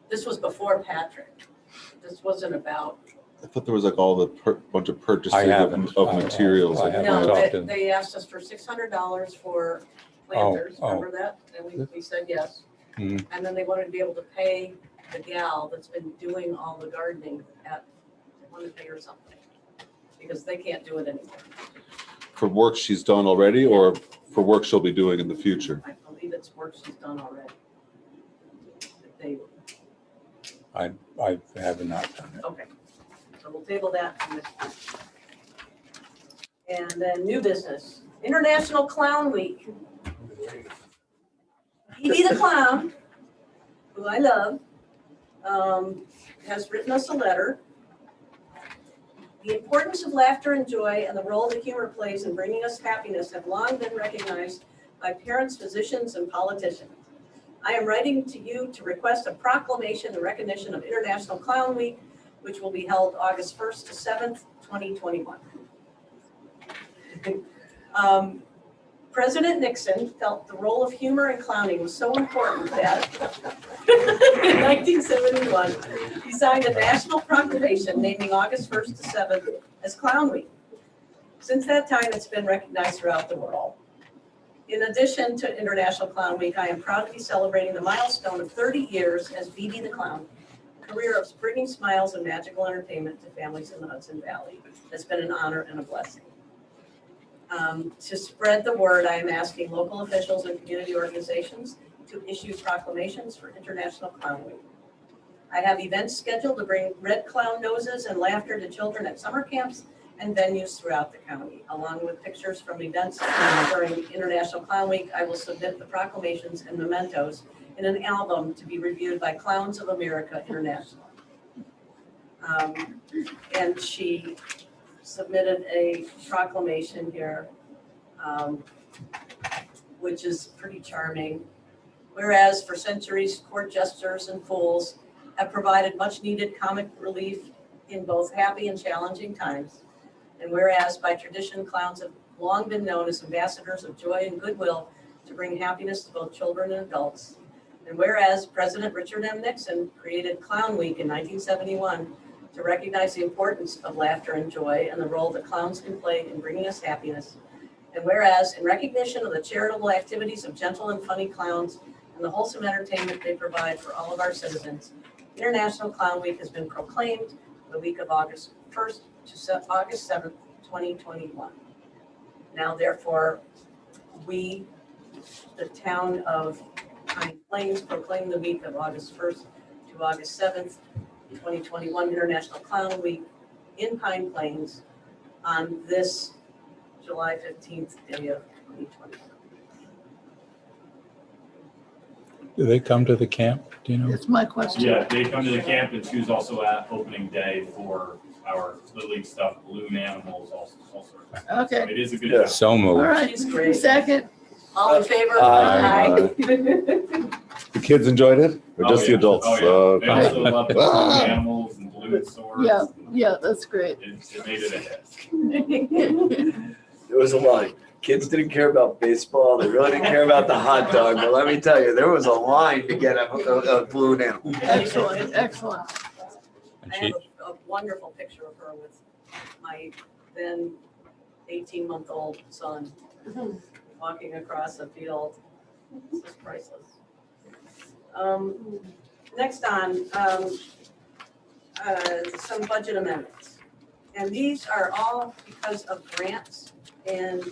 This was before Patrick. This wasn't about, I thought there was like all the bunch of purchases I haven't. of materials. I haven't no, talked to them. they asked us for $600 for planters, Oh. remember that? And we said yes. Mhm. And then they wanted to be able to pay the gal that's been doing all the gardening they wanted to pay her something. Because they can't do it anymore. For work she's done already, or for work she'll be doing in the future? I believe it's work she's done already. I have not done it. Okay, so we'll table that. And then new business, International Clown Week. Evie the Clown, who I love, has written us a letter. The importance of laughter and joy and the role that humor plays in bringing us happiness have long been recognized by parents, physicians, and politicians. I am writing to you to request a proclamation in recognition of International Clown Week, which will be held August 1st to 7th, 2021. President Nixon felt the role of humor in clowning was so important that in 1971, he signed a national proclamation naming August 1st to 7th as Clown Week. Since that time, it's been recognized throughout the world. In addition to International Clown Week, I am proud to be celebrating the milestone of 30 years as Evie the Clown, a career of bringing smiles and magical entertainment to families in the Hudson Valley. It's been an honor and a blessing. To spread the word, I am asking local officials and community organizations to issue proclamations for International Clown Week. I have events scheduled to bring red clown noses and laughter to children at summer camps and venues throughout the county. Along with pictures from events during International Clown Week, I will submit the proclamations and mementos in an album to be reviewed by Clowns of America International. And she submitted a proclamation here, which is pretty charming. Whereas for centuries, court jesters and fools have provided much needed comic relief in both happy and challenging times. And whereas by tradition, clowns have long been known as ambassadors of joy and goodwill to bring happiness to both children and adults. And whereas President Richard M. Nixon created Clown Week in 1971 to recognize the importance of laughter and joy and the role that clowns can play in bringing us happiness. And whereas in recognition of the charitable activities of gentle and funny clowns and the wholesome entertainment they provide for all of our citizens, International Clown Week has been proclaimed the week of August 1st to August 7th, 2021. Now, therefore, we, the town of Pine Plains, proclaim the week of August 1st to August 7th, 2021 International Clown Week in Pine Plains on this July 15th day of 2020. Do they come to the camp? Do you know? That's my question. Yeah, they come to the camp, and she was also at opening day for our Little League stuff, balloon animals, all sorts. Okay. So it is a good Yeah. job. So moved. All right, She's great. second, All in favor? Aye. The kids enjoyed it, or Oh, just the yeah. adults? Oh, yeah. They Okay. also loved the animals and balloon swords. Yeah, yeah, that's great. It made it a hit. There was a line. Kids didn't care about baseball. They really didn't care about the hot dog. But let me tell you, there was a line to get a balloon animal. Excellent, excellent. I have a wonderful picture of her with my then 18-month-old son walking across a field. This is priceless. Next on, some budget amendments. And these are all because of grants and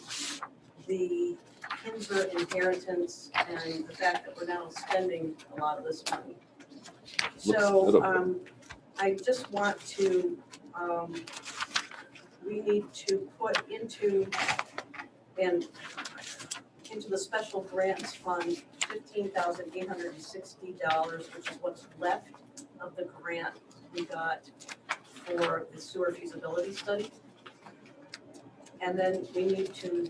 the Kinzer inheritance and the fact that we're now spending a lot of this money. So I just want to, we need to put into the special grants fund $15,860, which is what's left of the grant we got for the sewer feasibility study. And then we need to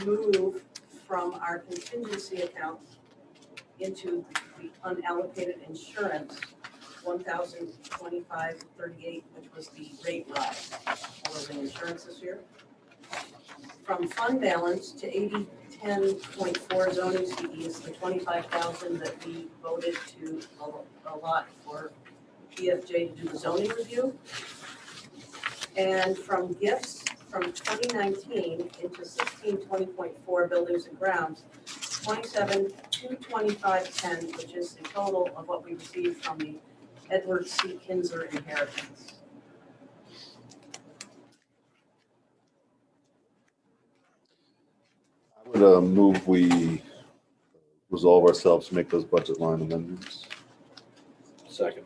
move from our contingency account into the unallocated insurance, $1,025.38, which was the rate rise of the insurance this year. From fund balance to 8010.4 zoning CE is the $25,000 that we voted to allot for PFJ to do the zoning review. And from gifts from 2019 into 1620.4 buildings and grounds, 27,225.10, which is the total of what we received from the Edward C. Kinzer inheritance. I would move we resolve ourselves to make those budget line amendments. Second.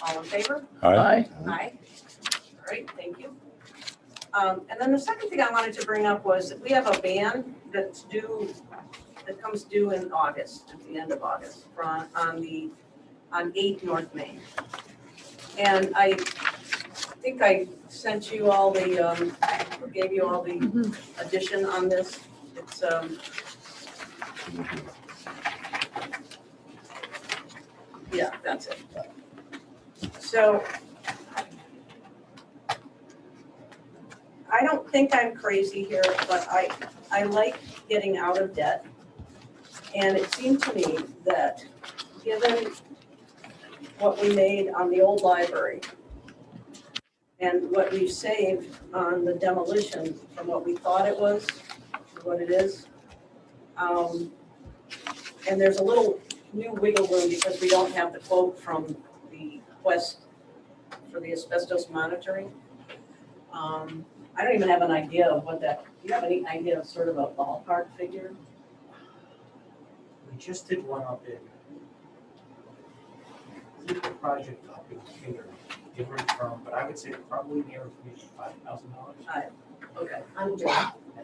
All in favor? Aye. Aye. All right, thank you. And then the second thing I wanted to bring up was that we have a ban that's due, that comes due in August, at the end of August, on 8 North Main. And I think I sent you all the, or gave you all the addition on this. It's, yeah, that's it. So I don't think I'm crazy here, but I like getting out of debt. And it seemed to me that given what we made on the old library and what we've saved on the demolition from what we thought it was to what it is, and there's a little new wiggle room because we don't have the quote from the Quest for the asbestos monitoring. I don't even have an idea of what that, do you have any idea of sort of a ballpark figure? We just did one up in, the project up in Kinder, different firm, but I would say probably near maybe $5,000. Okay. Under.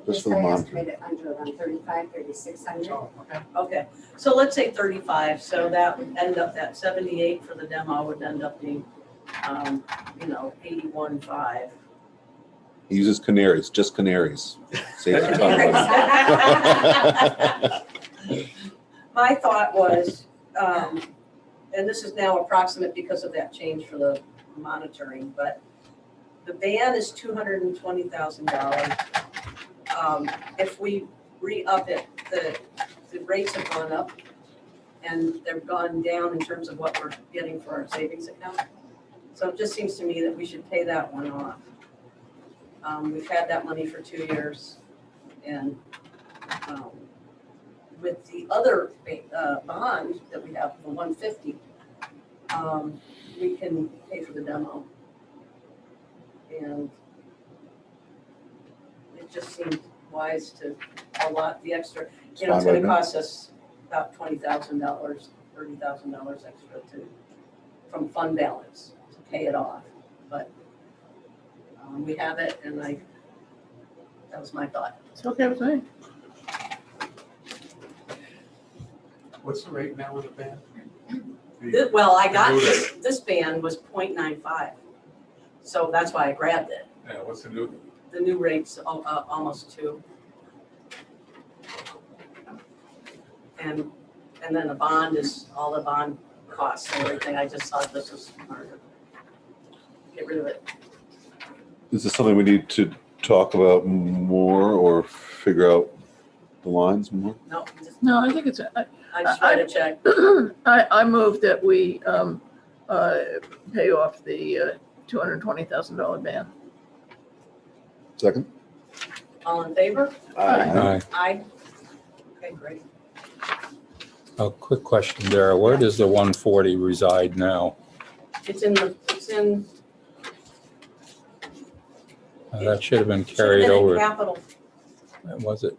Just for the I monitor. estimated under around 3,600. Oh, okay. Okay, so let's say 35, so that would end up, that 78 for the demo would end up being, 81.5. He uses canaries, just canaries. Saves a ton of money. My thought was, and this is now approximate because of that change for the monitoring, but the ban is $220,000. If we re-up it, the rates have gone up and they've gone down in terms of what we're getting for our savings account. So it just seems to me that we should pay that one off. We've had that money for 2 years, and with the other bond that we have, the 150, we can pay for the demo. And it just seemed wise to allot the extra. You know, it's going to cost us about $20,000, $30,000 extra from fund balance to pay it off, but we have it, and that was my thought. It's okay with me. What's the rate now with the band? Well, I got this band was 0.95, so that's why I grabbed it. Yeah, what's the new? The new rate's almost 2. And then the bond is all the bond costs and everything. I just thought this was smart. Get rid of it. Is this something we need to talk about more or figure out the lines more? No, just, No, I think it's, I just write a check. I move that we pay off the $220,000 ban. Second? All in favor? Aye. Aye. Okay, great. A quick question, Dara. Where does the 140 reside now? It's in, That should have been should've carried been in over. capital. Was it?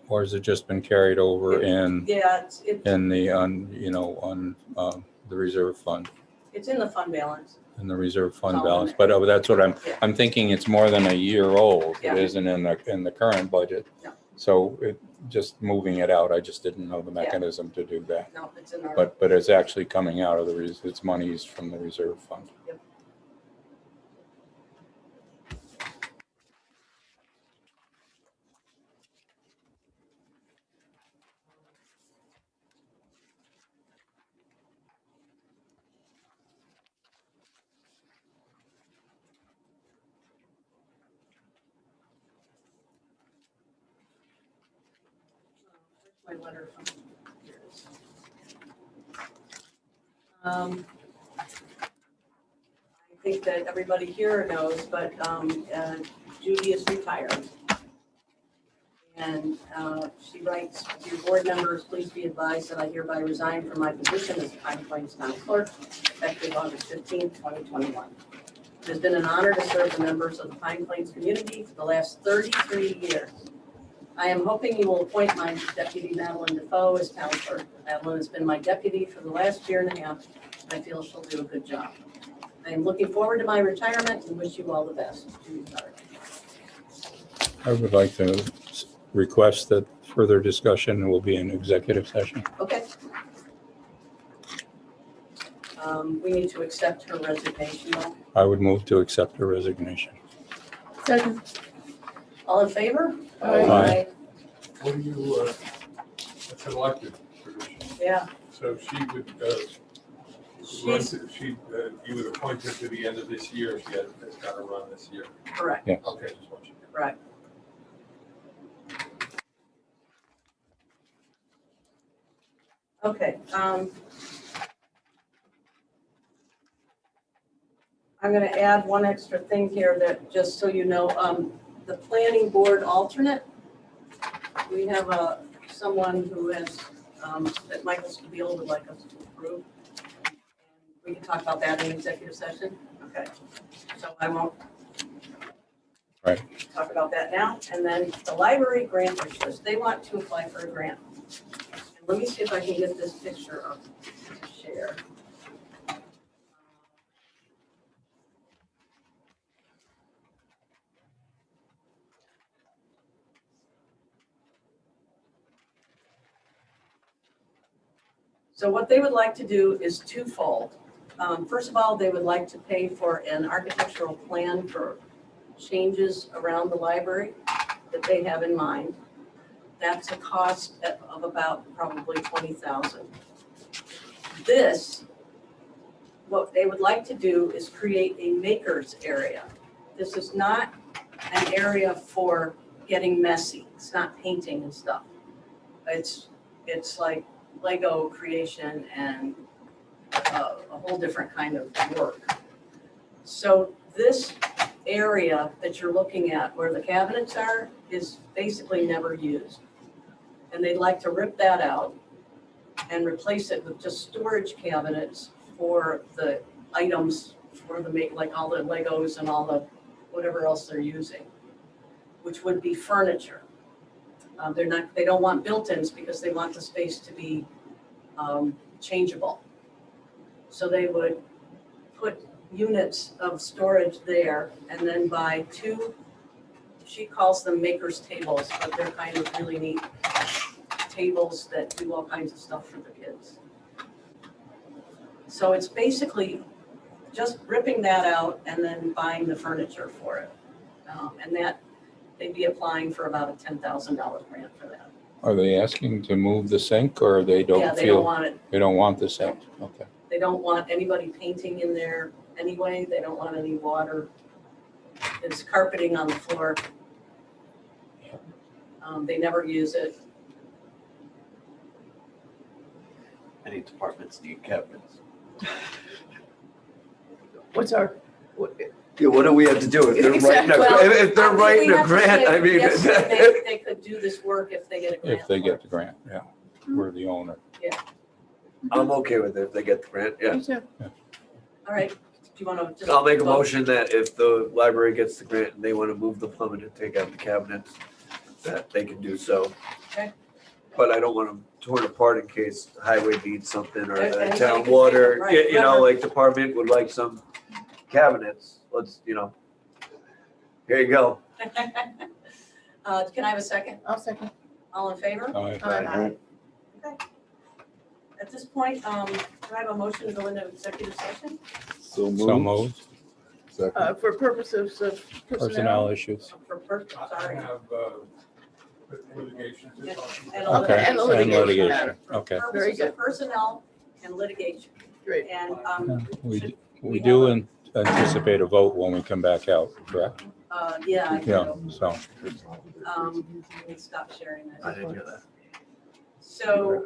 Or has it just been carried over in Yeah, the, the reserve fund? it's in the fund balance. In the reserve fund It's all in balance, there. but that's what Yeah. I'm thinking it's more than a year old. Yeah. It isn't in the current budget. No. So just moving it out, I just didn't know the mechanism to do that. No, it's in our. But it's actually coming out of it's monies from the reserve fund. Yep. Where's my letter from? Here it is. I think that everybody here knows, but Judy is retired. And she writes, "Dear board members, please be advised that I hereby resign from my position as Pine Plains Town Clerk effective August 15th, 2021. It has been an honor to serve the members of the Pine Plains community for the last 33 years. I am hoping you will appoint my deputy Madeline Defoe as town clerk. Madeline has been my deputy for the last year and a half. I feel she'll do a good job. I am looking forward to my retirement and wish you all the best." Judy Carter. I would like to request that further discussion will be in executive session. Okay. We need to accept her resignation though. I would move to accept her resignation. Second. All in favor? Aye. What do you, that's an elected position, Yeah, so she would, you would appoint her to the end of this year, she has got to run this year. correct, Yes. Okay, just want you to. right. Okay, I'm gonna add one extra thing here that, just so you know, the planning board alternate, we have someone who has, that Michael Stabile would like us to approve. We can talk about that in executive session, okay? So I won't Right. talk about that now. And then the library grant wish list, they want to apply for a grant. And let me see if I can get this picture up to share. So what they would like to do is twofold. First of all, they would like to pay for an architectural plan for changes around the library that they have in mind. That's a cost of about probably $20,000. What they would like to do is create a maker's area. This is not an area for getting messy. It's not painting and stuff. It's like Lego creation and a whole different kind of work. So this area that you're looking at where the cabinets are is basically never used. And they'd like to rip that out and replace it with just storage cabinets for the items for the like all the Legos and all the whatever else they're using, which would be furniture. They don't want built-ins because they want the space to be changeable. So they would put units of storage there and then buy two, she calls them maker's tables, but they're kind of really neat tables that do all kinds of stuff for the kids. So it's basically just ripping that out and then buying the furniture for it. And that they'd be applying for about a $10,000 grant for that. Are they asking to move the sink or they Yeah, don't they don't feel, want it. they don't want the sink? Okay. They don't want anybody painting in there anyway. They don't want any water. There's carpeting on the floor. They never use it. Any departments need cabinets. What's our, Yeah, what do we have to do if they're writing a, Well, if they're we writing a have to grant, say, I mean. yes, they could do this work if they get a grant. If they for get it. the grant, yeah. We're the owner. I'm okay with it if they get the grant, yeah. me too. All right, do you want to just? I'll make a vote? motion that if the library gets the grant and they want to move the plumbing and take out the cabinets, that they can do so. Okay. But I don't want them torn apart in case the highway needs something or the Anybody town can water, take it, right, you know, whatever. like department would like some cabinets, let's, you know. Here you go. Can I have a second? I'll second. All in favor? Aye. Aye. At this point, do I have a motion to go into executive session? So So moved. moved. Second. For purposes of Personnel personnel. issues. I Sorry. have litigation. to talk And about. Okay. And the And litigation litigation. matter. Okay. Very Purposes of good. personnel and litigation. Great. And, We do anticipate a vote when we come back out, correct? yeah, I Yeah, do. so. Let me stop sharing I that. didn't hear that. So,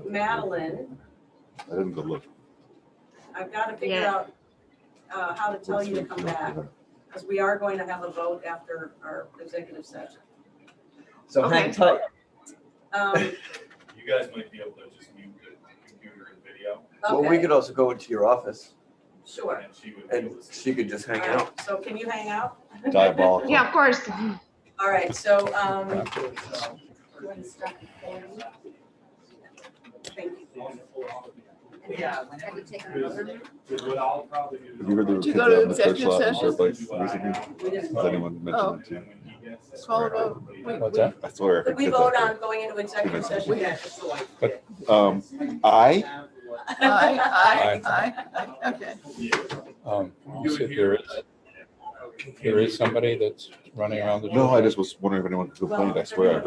Madeline, I didn't go look. I've got to figure Yeah. out, how to tell you to come back, because we are going to have a vote after our executive session. So hang tight. You guys might be able to just mute the computer and video, Well, we Okay, could also go into your office sure. and she would be and able to see. she could just hang All right, out. so can you hang out? Diabolical. Yeah, of course. All right, so, thank you. Yeah. Have you taken a vote? What I'll probably do. Have you heard the Did you kids go out to in the church executive lot in session? Fairbanks recently? We didn't Has vote. anyone Oh. mentioned it to you? And when he gets. Call a vote. What's that? I swear. I heard Did we kids vote out on going into executive there. session? Aye. Aye. Okay. You said there is somebody that's running around the. No, I just was wondering if anyone complained. I swear I heard